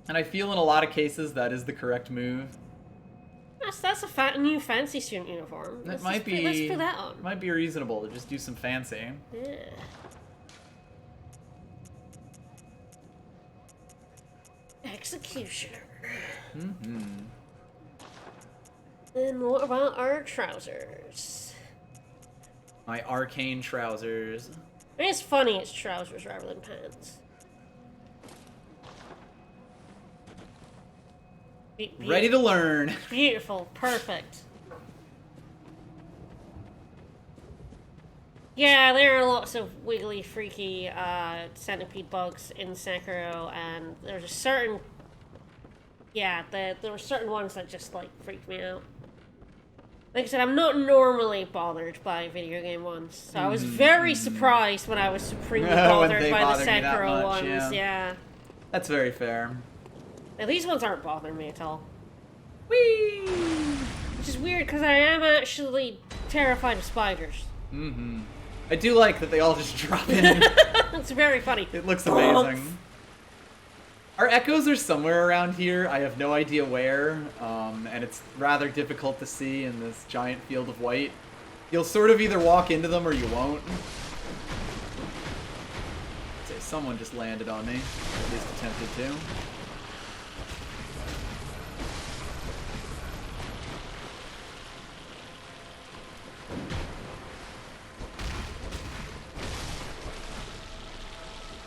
And I feel in a lot of cases that is the correct move. That's a new fancy student uniform. It might be. Let's put that on. Might be reasonable to just do some fancy. Yeah. Executioner. Then what about our trousers? My arcane trousers. I mean, it's funny it's trousers rather than pants. Ready to learn. Beautiful. Perfect. Yeah, there are lots of wiggly, freaky centipede bugs in Sekiro, and there's a certain... Yeah, there were certain ones that just, like, freaked me out. Like I said, I'm not normally bothered by video game ones, so I was very surprised when I was supremely bothered by the Sekiro ones, yeah. That's very fair. Now, these ones aren't bothering me at all. Whee! Which is weird, because I am actually terrified of spiders. I do like that they all just drop in. It's very funny. It looks amazing. Our echoes are somewhere around here. I have no idea where, and it's rather difficult to see in this giant field of white. You'll sort of either walk into them or you won't. Say someone just landed on me, at least attempted to.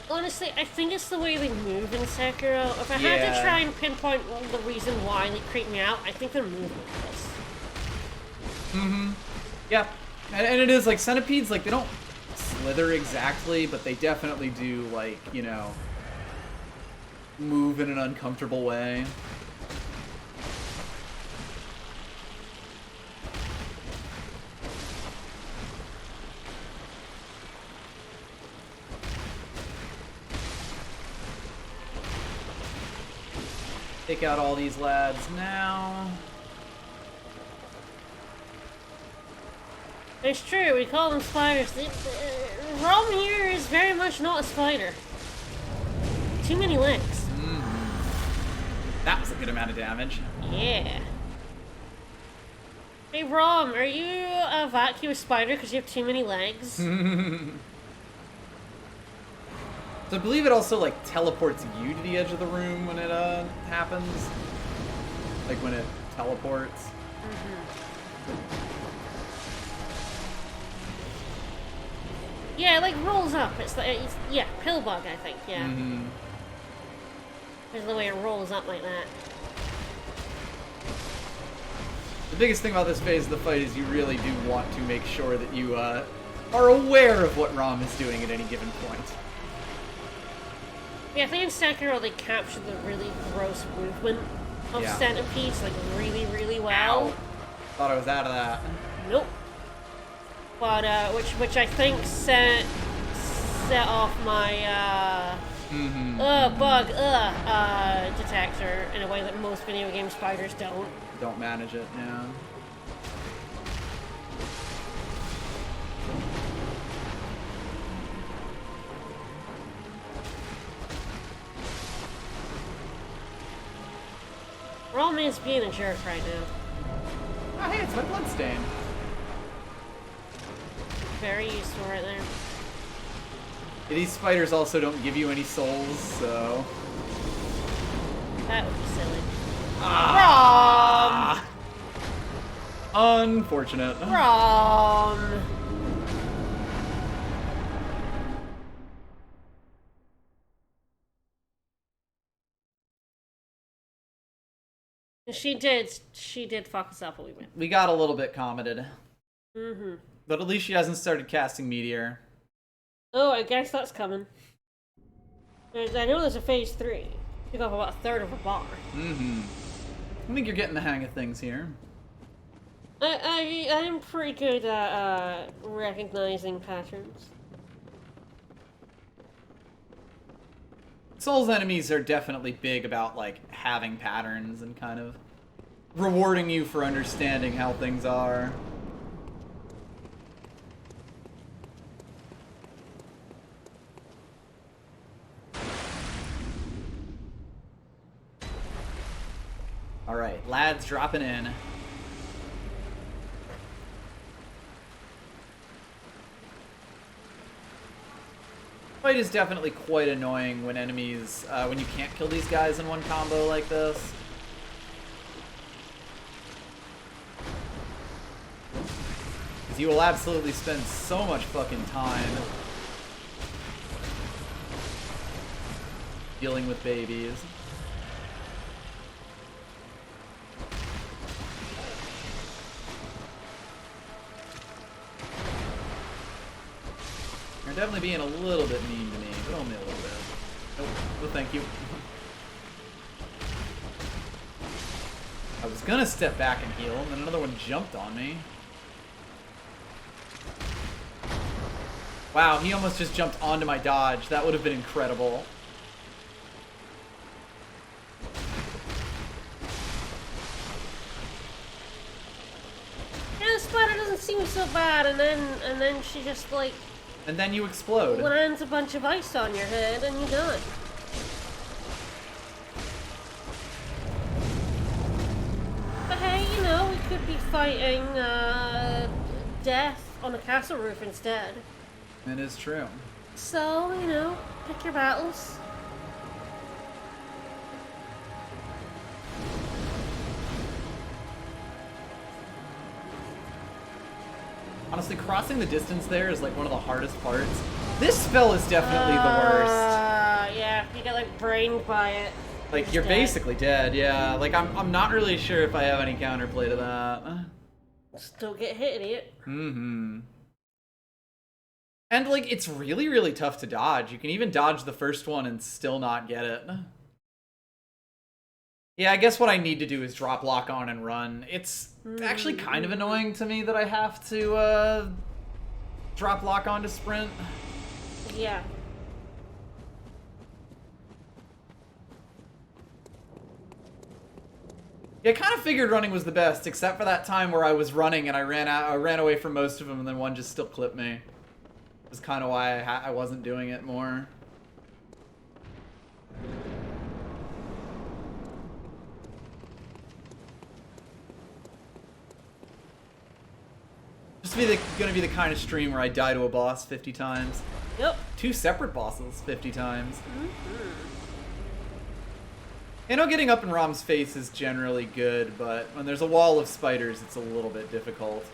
Honestly, I think it's the way they move in Sekiro. If I had to try and pinpoint the reason why they creep me out, I think their movement does. Yeah. And it is, like, centipedes, like, they don't slither exactly, but they definitely do, like, you know, move in an uncomfortable way. Take out all these lads now. It's true, we call them spiders. Rom here is very much not a spider. Too many legs. That was a good amount of damage. Yeah. Hey Rom, are you a vacuous spider because you have too many legs? So I believe it also like teleports you to the edge of the room when it happens. Like when it teleports. Yeah, it like rolls up. It's like yeah, pill bug, I think. Yeah. There's the way it rolls up like that. The biggest thing about this phase of the fight is you really do want to make sure that you are aware of what Rom is doing at any given point. Yeah, I think in Sekiro they captured the really gross movement of Centipedes like really, really well. Ow. Thought I was out of that. Nope. But which I think set off my bug detector in a way that most video game spiders don't. Don't manage it, yeah. Roman's being a jerk right now. Oh, hey, it's my bloodstain. Very useful right there. Yeah, these spiders also don't give you any souls, so... That would be silly. Ah! Unfortunate. Rom! She did fuck us up a wee bit. We got a little bit commented. Mm-hmm. But at least she hasn't started casting Meteor. Oh, I guess that's coming. I know there's a phase 3. Took off about a third of a bar. Mm-hmm. I think you're getting the hang of things here. I'm pretty good at recognizing patterns. Souls enemies are definitely big about, like, having patterns and kind of rewarding you for understanding how things are. Alright, lads dropping in. Fight is definitely quite annoying when enemies, when you can't kill these guys in one combo like this. Because you will absolutely spend so much fucking time dealing with babies. You're definitely being a little bit mean to me, but only a little bit. Nope. Well, thank you. I was gonna step back and heal, and then another one jumped on me. Wow, he almost just jumped onto my dodge. That would have been incredible. Yeah, the spider doesn't seem so bad, and then she just like... And then you explode. lands a bunch of ice on your head, and you're done. But hey, you know, we could be fighting death on a castle roof instead. It is true. So, you know, pick your battles. Honestly, crossing the distance there is like one of the hardest parts. This spell is definitely the worst. Yeah, you get like brained by it. Like, you're dead. basically dead, yeah. Like, I'm not really sure if I have any counterplay to that. Still get hit, idiot. Mm-hmm. And, like, it's really, really tough to dodge. You can even dodge the first one and still not get it. Yeah, I guess what I need to do is drop lock on and run. It's actually kind of annoying to me that I have to, drop lock on to sprint. Yeah. Yeah, I kind of figured running was the best, except for that time where I was running and I ran away from most of them, and then one just still clipped me. That's kind of why I wasn't doing it more. This is gonna be the kind of stream where I die to a boss 50 times. Yep. 2 separate bosses 50 times. I know getting up in Rom's face is generally good, but when there's a wall of spiders, it's a little bit difficult.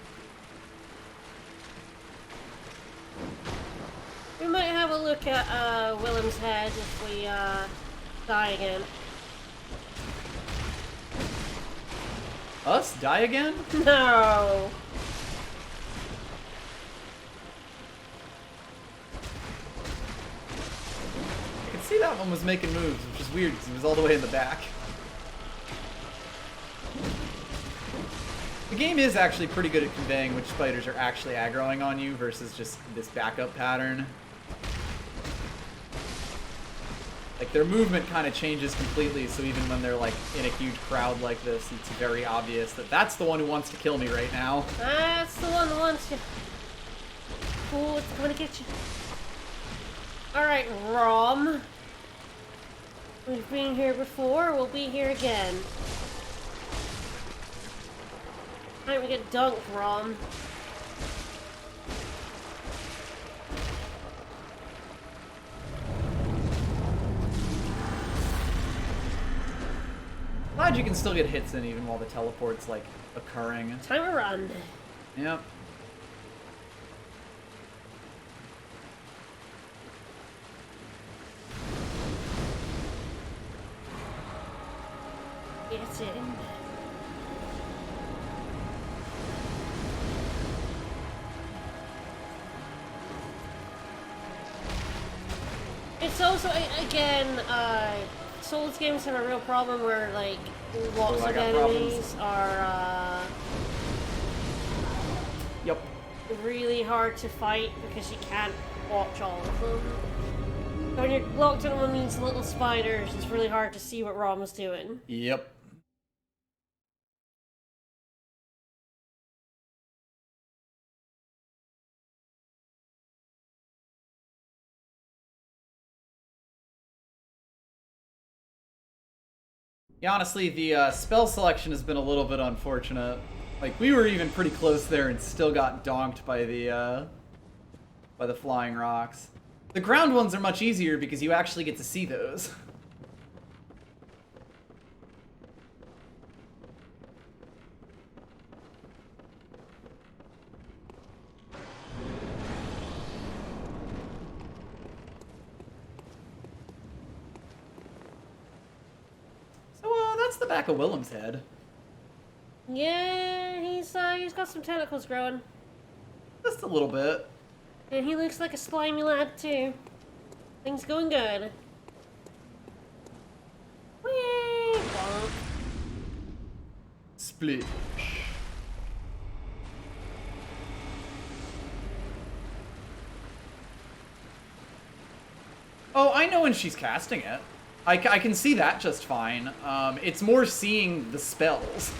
We might have a look at Willem's head if we die again. Us? Die again? No! I could see that one was making moves, which is weird because he was all the way in the back. The game is actually pretty good at conveying which spiders are actually aggroing on you versus just this backup pattern. Like, their movement kind of changes completely, so even when they're, like, in a huge crowd like this, it's very obvious that that's the one who wants to kill me right now. That's the one that wants you. Oh, it's coming to get you. Alright, Rom. We've been here before, we'll be here again. Time to get dunked, Rom. Glad you can still get hits in even while the teleport's, like, occurring. Time to run. Yep. Get in. It's also, again, Souls games have a real problem where, like, lots of enemies are, Yep. really hard to fight because you can't watch all of them. So when you're locked in on one of these little spiders, it's really hard to see what Rom's doing. Yep. Yeah, honestly, the spell selection has been a little bit unfortunate. Like, we were even pretty close there and still got donked by the flying rocks. The ground ones are much easier because you actually get to see those. So, that's the back of Willem's head. Yeah, he's got some tentacles growing. Just a little bit. And he looks like a slimy lad, too. Things going good. Whee! Bonk. Split. Oh, I know when she's casting it. I can see that just fine. It's more seeing the spells.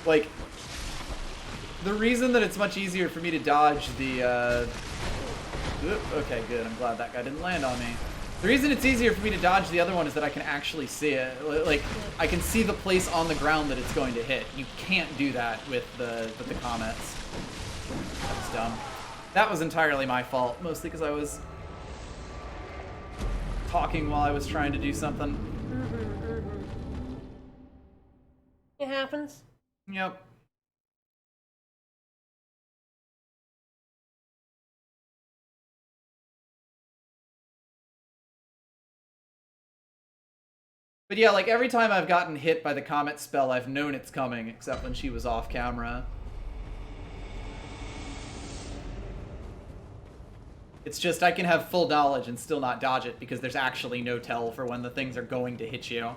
Like, the reason that it's much easier for me to dodge the, okay, good. I'm glad that guy didn't land on me. The reason it's easier for me to dodge the other one is that I can actually see it. Like, I can see the place on the ground that it's going to hit. You can't do that with the comets. That was dumb. That was entirely my fault, mostly because I was talking while I was trying to do something. It happens. Yep. But yeah, like, every time I've gotten hit by the comet spell, I've known it's coming, except when she was off camera. It's just I can have full knowledge and still not dodge it because there's actually no tell for when the things are going to hit you.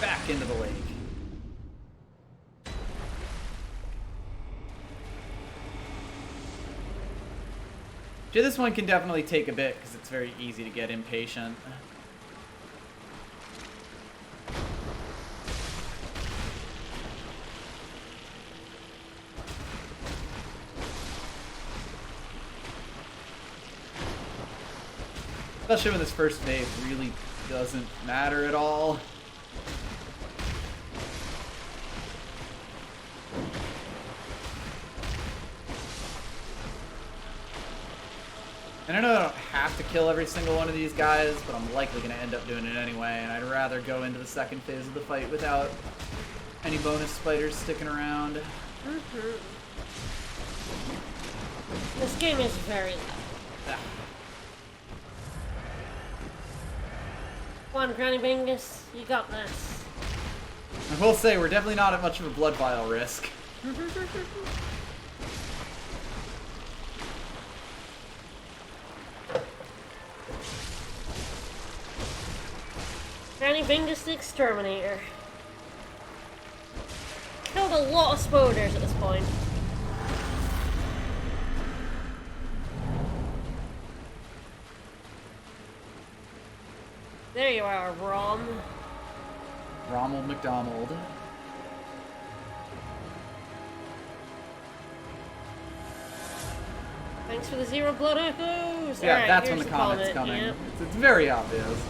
Back into the lake. Yeah, this one can definitely take a bit because it's very easy to get impatient. Especially when this first phase really doesn't matter at all. And I know I don't have to kill every single one of these guys, but I'm likely going to end up doing it anyway, and I'd rather go into the second phase of the fight without any bonus spiders sticking around. This game is very loud. Ah. Come on, Granny Bingus, you got this. I will say, we're definitely not at much of a blood vial risk. Granny Bingus the Exterminator. Killed a lot of spoders at this point. There you are, Rom. Ronald McDonald. Thanks for the 0 blood echoes! Yeah, Alright, that's when here's the comment's comment. coming. Yep. It's very obvious.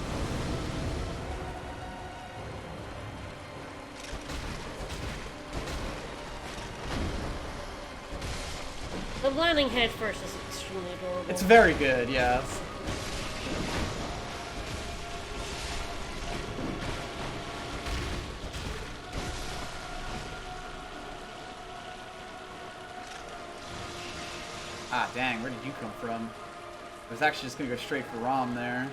The landing head first is extremely adorable. It's very good, yes. Ah, dang, where did you come from? I was actually just gonna go straight for Rom there.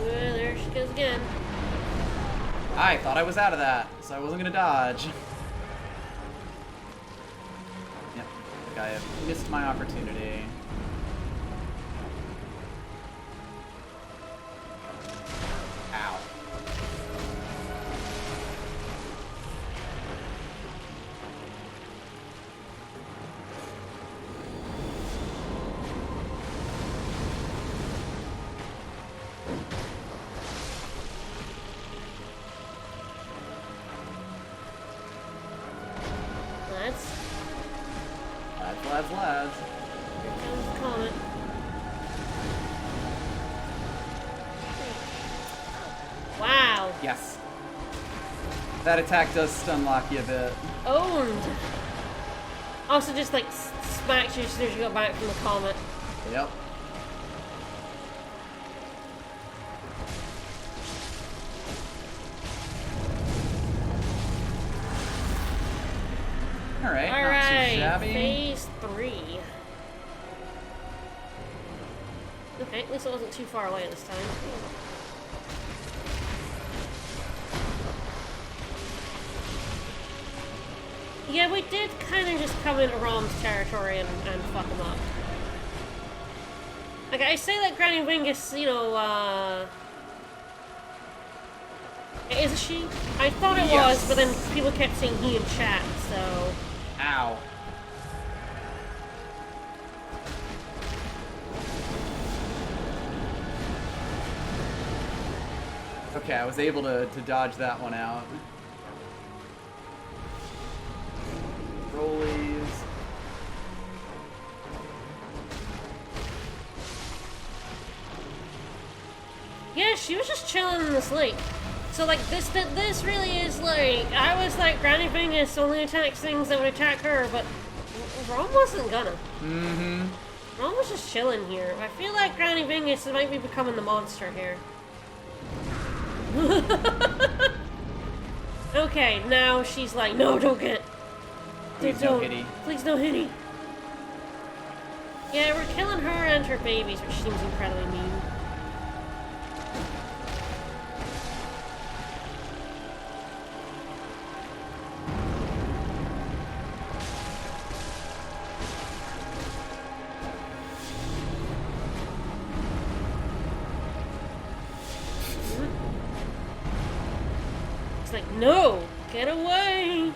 There she goes again. I thought I was out of that, so I wasn't gonna dodge. Yep, I think I have missed my opportunity. Ow. Lads. Here comes the comet. Wow. Yes. That attack does stun lock you a bit. Owned. Also just like smacks you as soon as you go back from the comet. Yep. Alright, not too shabby. Phase 3. Okay, at least it wasn't too far away this time. Yeah, we did kind of just come into Rom's territory and fuck him up. Like, I say that Granny Wingus, you know, is it she? I thought it was, but then people kept saying he in chat, so... Ow. Okay, I was able to dodge that one out. Rollies. Yeah, she was just chilling in this lake. So like this really is like, I was like, Granny Bingus only attacks things that would attack her, but Rom wasn't gonna. Rom was just chilling here. I feel like Granny Bingus might be becoming the monster here. Okay, now she's like, no, don't get. Please no hitty. Please no hitty. Yeah, we're killing her and her babies, which seems incredibly mean. It's like, no! Get away!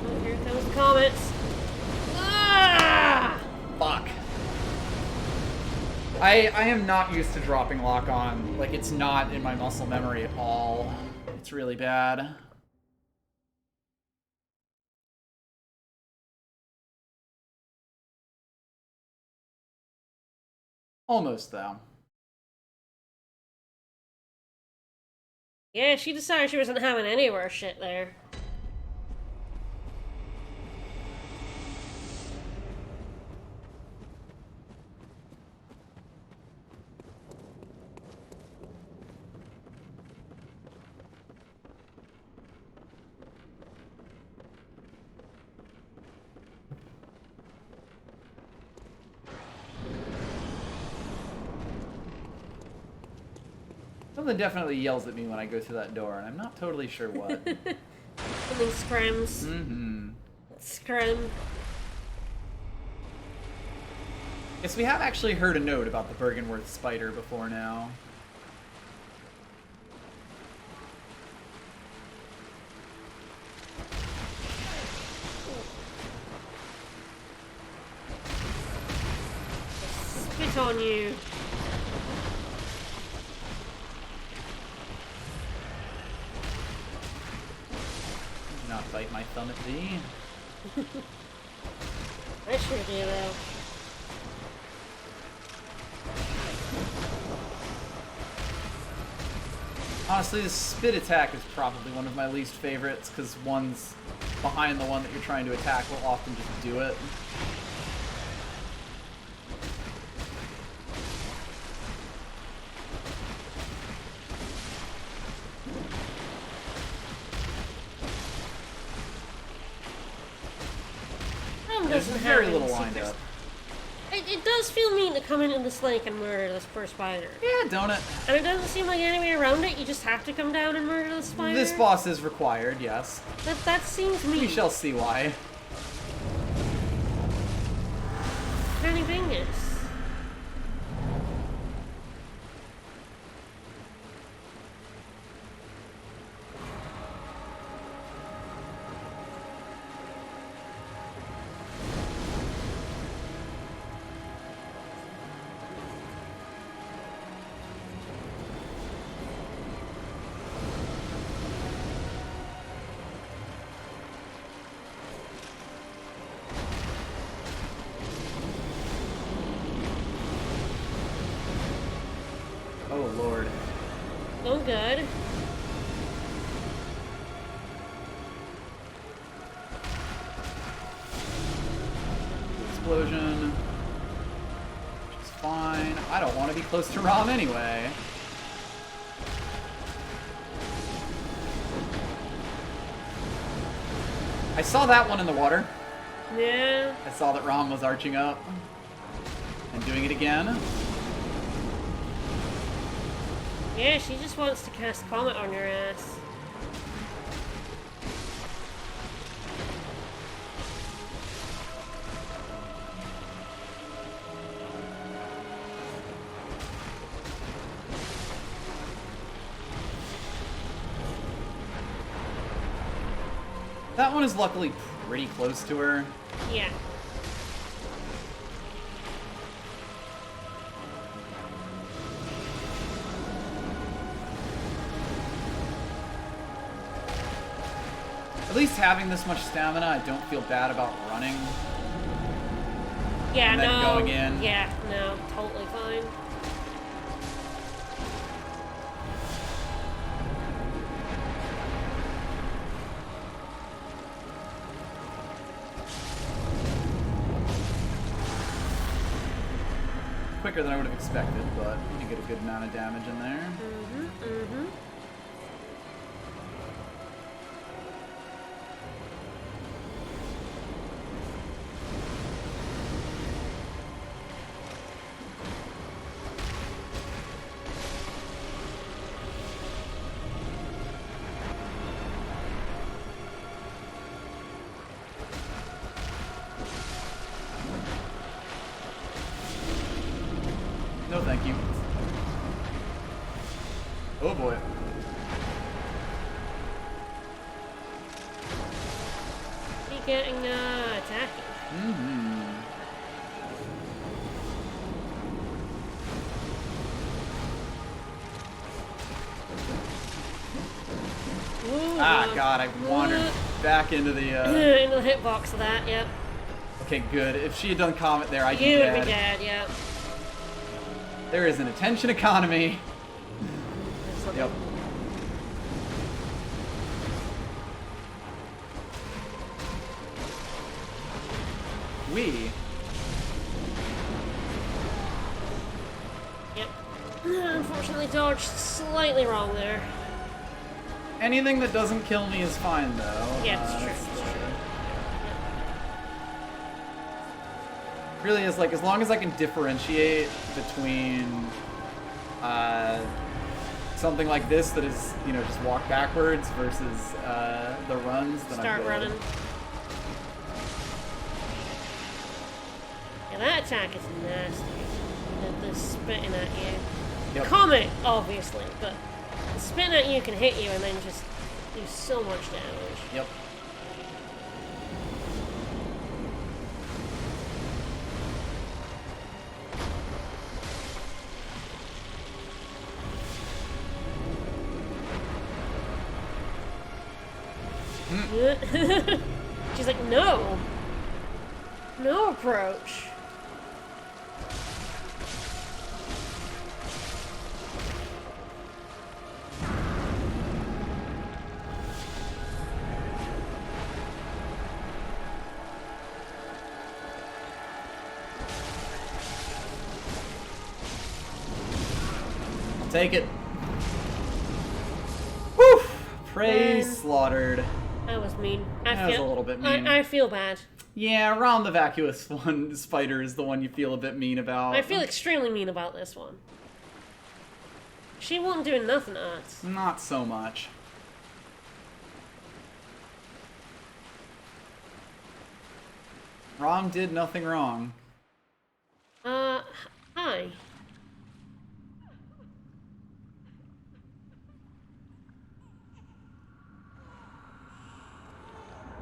Oh, here comes the comets. Ah! Fuck. I am not used to dropping lock on. Like, it's not in my muscle memory at all. It's really bad. Almost, though. Yeah, she decided she wasn't having any worse shit there. Something definitely yells at me when I go through that door, and I'm not totally sure what. Something scrims. Mm-hmm. Scrim. Yes, we have actually heard a note about the Bergenworth spider before now. Spit on you. Not bite my thumb at thee. I sure do, though. Honestly, the spit attack is probably one of my least favorites, because one's behind the one that you're trying to attack will often just do it. There's Doesn't very have little any lined secrets. up. It does feel mean to come into this lake and murder this poor spider. Yeah, don't it? And it doesn't seem like any way around it. You just have to come down and murder the spider. This boss is required, yes. That seems mean. We shall see why. Tiny Bingus. Oh, Lord. Oh, good. Explosion. Which is fine. I don't want to be close to Rom anyway. I saw that one in the water. Yeah. I saw that Rom was arching up and doing it again. Yeah, she just wants to cast Comet on your ass. That one is luckily pretty close to her. Yeah. At least having this much stamina, I don't feel bad about running. Yeah, And then no. going in. Yeah, no, totally fine. Quicker than I would have expected, but you get a good amount of damage in there. Mm-hmm. No, thank you. Oh boy. He getting attacking. Mm-hmm. Ooh, Ah, God, I wandered back into the, into the hitbox of that, yep. Okay, good. If she had done Comet there, I'd be You would dead. be dead, yep. There is an attention economy. Yep. We. Yep. Unfortunately, dodged slightly wrong there. Anything that doesn't kill me is fine, though. Yeah, it's true. It's true. Really is like, as long as I can differentiate between something like this that is, you know, just walk backwards versus the runs, then Start I'm good. running. Yeah, that attack is nasty. The spitting at you. Yep. Comet, obviously, but the spitting at you can hit you and then just do so much damage. Yep. She's like, no. No approach. I'll take it. Woo! Prey slaughtered. That was mean. That was a little bit mean. I feel bad. Yeah, Rom the Vacuous one, Spider, is the one you feel a bit mean about. I feel extremely mean about this one. She wasn't doing nothing to us. Not so much. Rom did nothing wrong. Hi.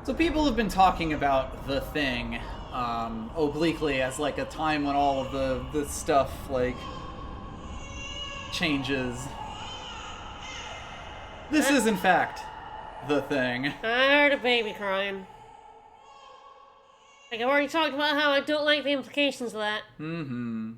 So people have been talking about the thing, obliquely as like a time when all of the stuff, like, changes. This is, in fact, the thing. I heard a baby crying. Like, I've already talked about how I don't like the implications of that. Mm-hmm.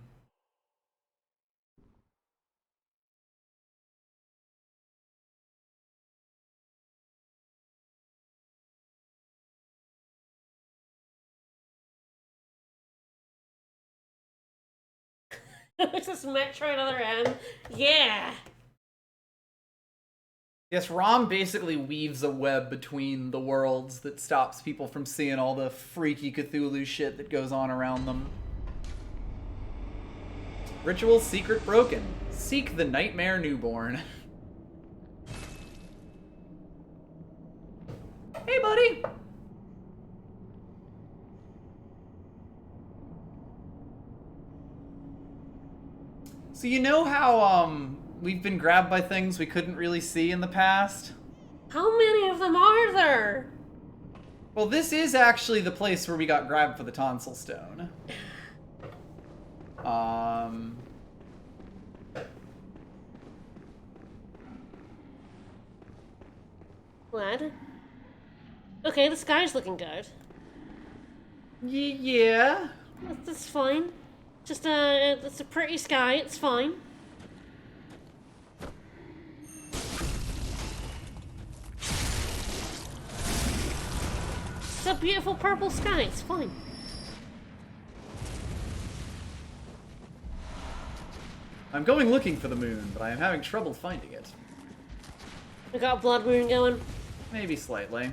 It's this Metroid other end. Yeah! Yes, Rom basically weaves a web between the worlds that stops people from seeing all the freaky Cthulhu shit that goes on around them. Ritual secret broken. Seek the nightmare newborn. Hey, buddy! So you know how, we've been grabbed by things we couldn't really see in the past? How many of them are there? Well, this is actually the place where we got grabbed for the tonsil stone. What? Okay, the sky's looking good. Yeah. That's fine. Just, it's a pretty sky, it's fine. It's a beautiful purple sky, it's fine. I'm going looking for the moon, but I am having trouble finding it. We got a blood moon going. Maybe slightly.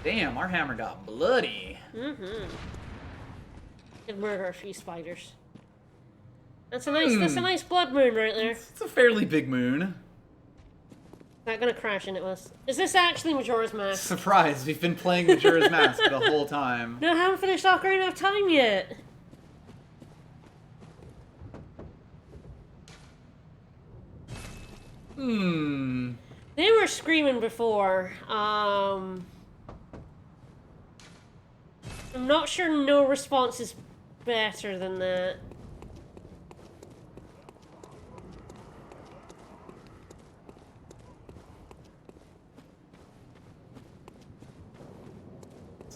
Damn, our hammer got bloody. Mm-hmm. Could murder a few spiders. That's a nice blood moon right there. It's a fairly big moon. Not gonna crash into us. Is this actually Majora's Mask? Surprise, we've been playing Majora's Mask the whole time. No, I haven't finished Ocarina of Time yet. They were screaming before. I'm not sure no response is better than that.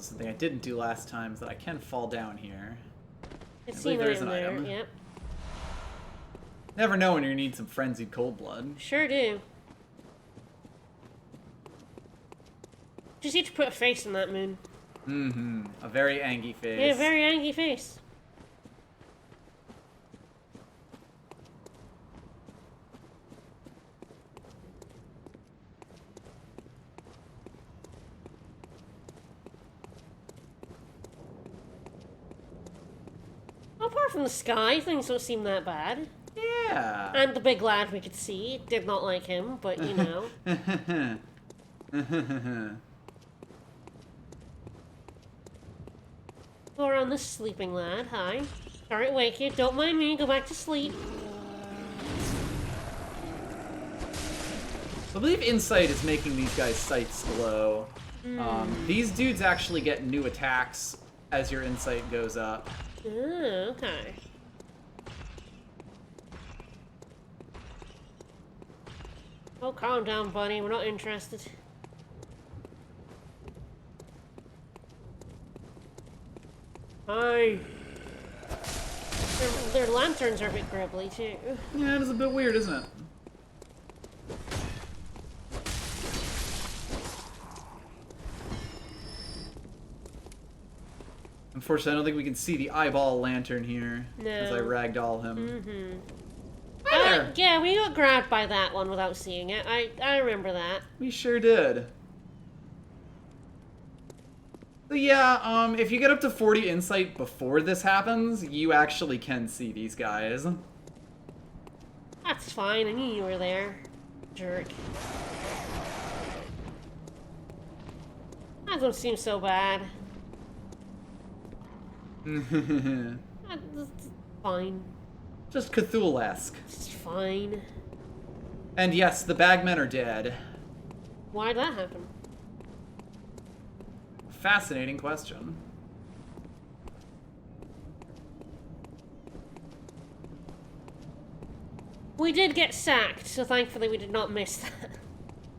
So something I didn't do last time is that I can fall down here. It's I believe there is in an there. item. Yep. Never know when you need some frenzied cold blood. Sure do. Just need to put a face on that moon. Mm-hmm. A very angry face. Yeah, very angry face. Apart from the sky, things don't seem that bad. Yeah. And the big lad we could see did not like him, but you know. Go around this sleeping lad. Hi. Sorry to wake you. Don't mind me. Go back to sleep. I believe insight is making these guys' sights glow. These dudes actually get new attacks as your insight goes up. Okay. Oh, calm down, buddy. We're not interested. Hi. Their lanterns are a bit gribbly, too. Yeah, it is a bit weird, isn't it? Unfortunately, I don't think we can see the eyeball lantern here. No. As I ragdoll him. Mm-hmm. Hi there! Yeah, we got grabbed by that one without seeing it. I remember that. We sure did. So yeah, if you get up to 40 insight before this happens, you actually can see these guys. That's fine. I knew you were there. Jerk. That don't seem so bad. That's fine. Just Cthulhu-esque. It's fine. And yes, the bagmen are dead. Why'd that happen? Fascinating question. We did get sacked, so thankfully we did not miss that.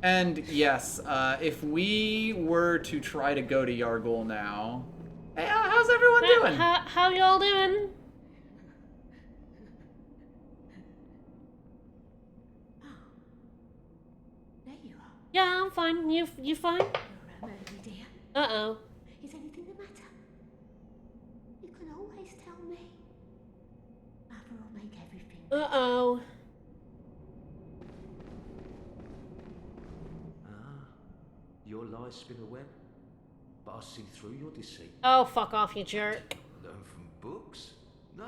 And yes, if we were to try to go to Yargul now... Hey, how's everyone doing? How y'all doing? There you are. Yeah, I'm fine. You fine? You're early, dear. Uh-oh. Is anything the matter? You can always tell me. Mother will make everything. Uh-oh. Your lies spin a web, but I see through your deceit. Oh, fuck off, you jerk. Learn from books? No.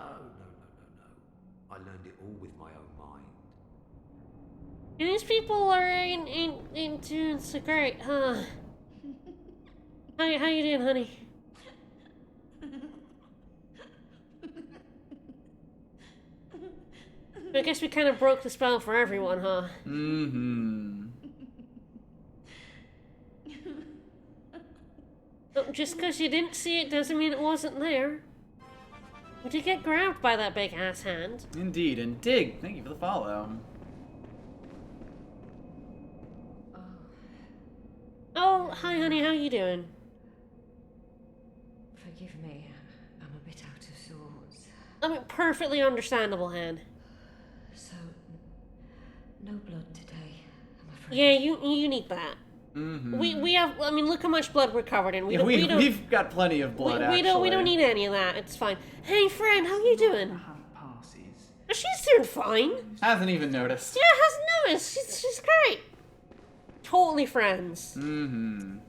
I learned it all with my own mind. And these people are ain't doing so great, huh? How you doing, honey? I guess we kind of broke the spell for everyone, huh? Mm-hmm. Just because you didn't see it doesn't mean it wasn't there. We did get grabbed by that big ass hand. Indeed, and Dig, thank you for the follow. Oh, hi honey, how you doing? Forgive me, I'm a bit out of sorts. I mean, perfectly understandable, Han. So, no blood today, I'm afraid. Yeah, you need that. Mm-hmm. We have, I mean, look how much blood we're covered in. We've got plenty of blood, we don't need any of that. It's fine. Hey, friend, how you doing? She's doing fine. Hasn't even noticed. Yeah, hasn't noticed. She's great. Totally friends. Mm-hmm.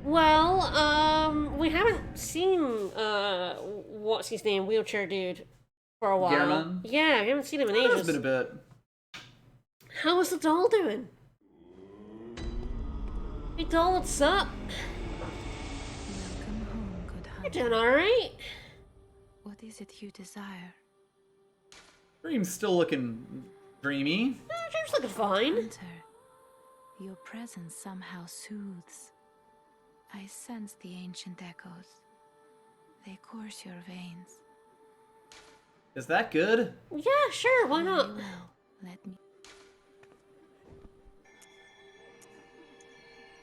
Well, we haven't seen what's his name, wheelchair dude, for a while. Gehrman? Yeah, we haven't seen him in It's ages. been a bit. How is the doll doing? Hey doll, what's up? Welcome home, good You're hunter. doing alright. What is it you desire? Dream's still looking dreamy. She's looking fine. Hunter, your presence somehow soothes. I sense the ancient echoes. They course your veins. Is that good? Yeah, sure, why not? Very well, let me.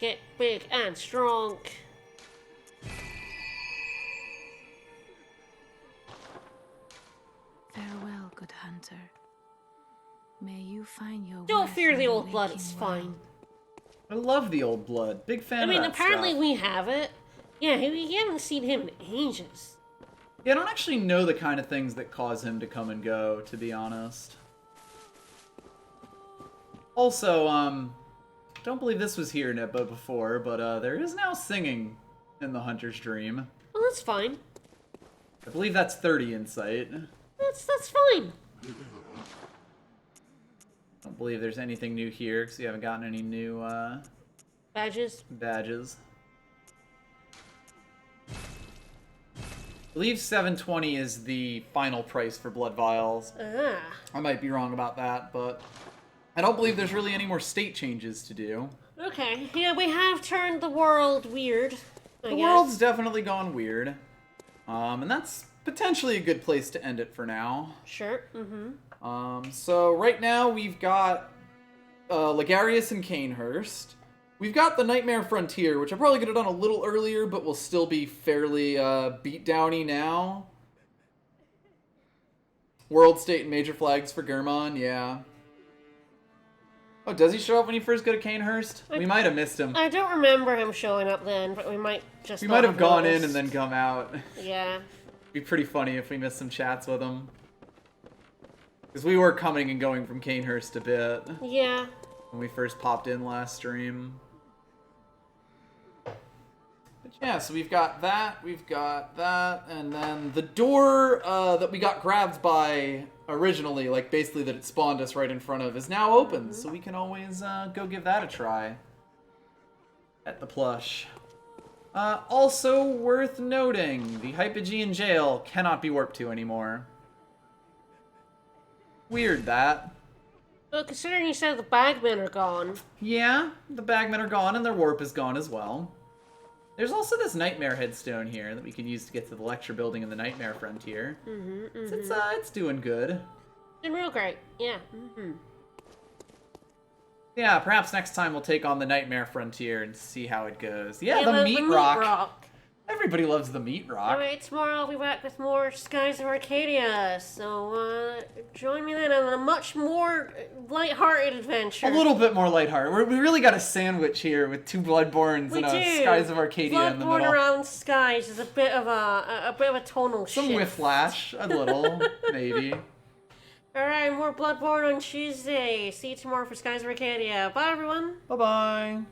Get big and strong. Farewell, good hunter. May you find your Don't worth fear in the old blood, waking it's world. fine. I love the old blood. Big fan I mean, of that apparently stuff. we have it. Yeah, we haven't seen him in ages. Yeah, I don't actually know the kind of things that cause him to come and go, to be honest. Also, don't believe this was here, Nippa, before, but there is now singing in the Hunter's Dream. Well, that's fine. I believe that's 30 insight. That's fine. Don't believe there's anything new here, because we haven't gotten any new, Badges. badges. I believe 720 is the final price for blood vials. Ah. I might be wrong about that, but I don't believe there's really any more state changes to do. Okay. Yeah, we have turned the world weird. The world's definitely gone weird. And that's potentially a good place to end it for now. Sure. Mm-hmm. So right now we've got Ligarius and Canehurst. We've got the Nightmare Frontier, which I probably could have done a little earlier, but will still be fairly beat downy now. World, state, and major flags for Gurmon, yeah. Oh, does he show up when you first go to Canehurst? We might have missed him. I don't remember him showing up then, but we might just. We not might have gone in noticed. and then come out. Yeah. Be pretty funny if we missed some chats with him. Because we were coming and going from Canehurst a bit Yeah. when we first popped in last stream. But yeah, so we've got that, and then the door that we got grabbed by originally, like basically that it spawned us right in front of, is now open, so we can always go give that a try at the plush. Also worth noting, the Hypogean jail cannot be warped to anymore. Weird that. Well, considering you said the bagmen are gone. Yeah, the bagmen are gone and their warp is gone as well. There's also this nightmare headstone here that we can use to get to the lecture building in the Nightmare Frontier. It's doing good. Doing real great. Yeah. Yeah, perhaps next time we'll take on the Nightmare Frontier and see how it goes. Yeah, the meat rock. Everybody loves the meat rock. Alright, tomorrow I'll be back with more Skies of Arcadia, so join me then on a much more lighthearted adventure. A little bit more lighthearted. We really got a sandwich here with two Bloodborns and a Skies of Arcadia in the Bloodborne middle. around Skies is a bit of a tonal shift. Some whiplash, a little, maybe. Alright, more Bloodborne on Tuesday. See you tomorrow for Skies of Arcadia. Bye everyone. Bye-bye.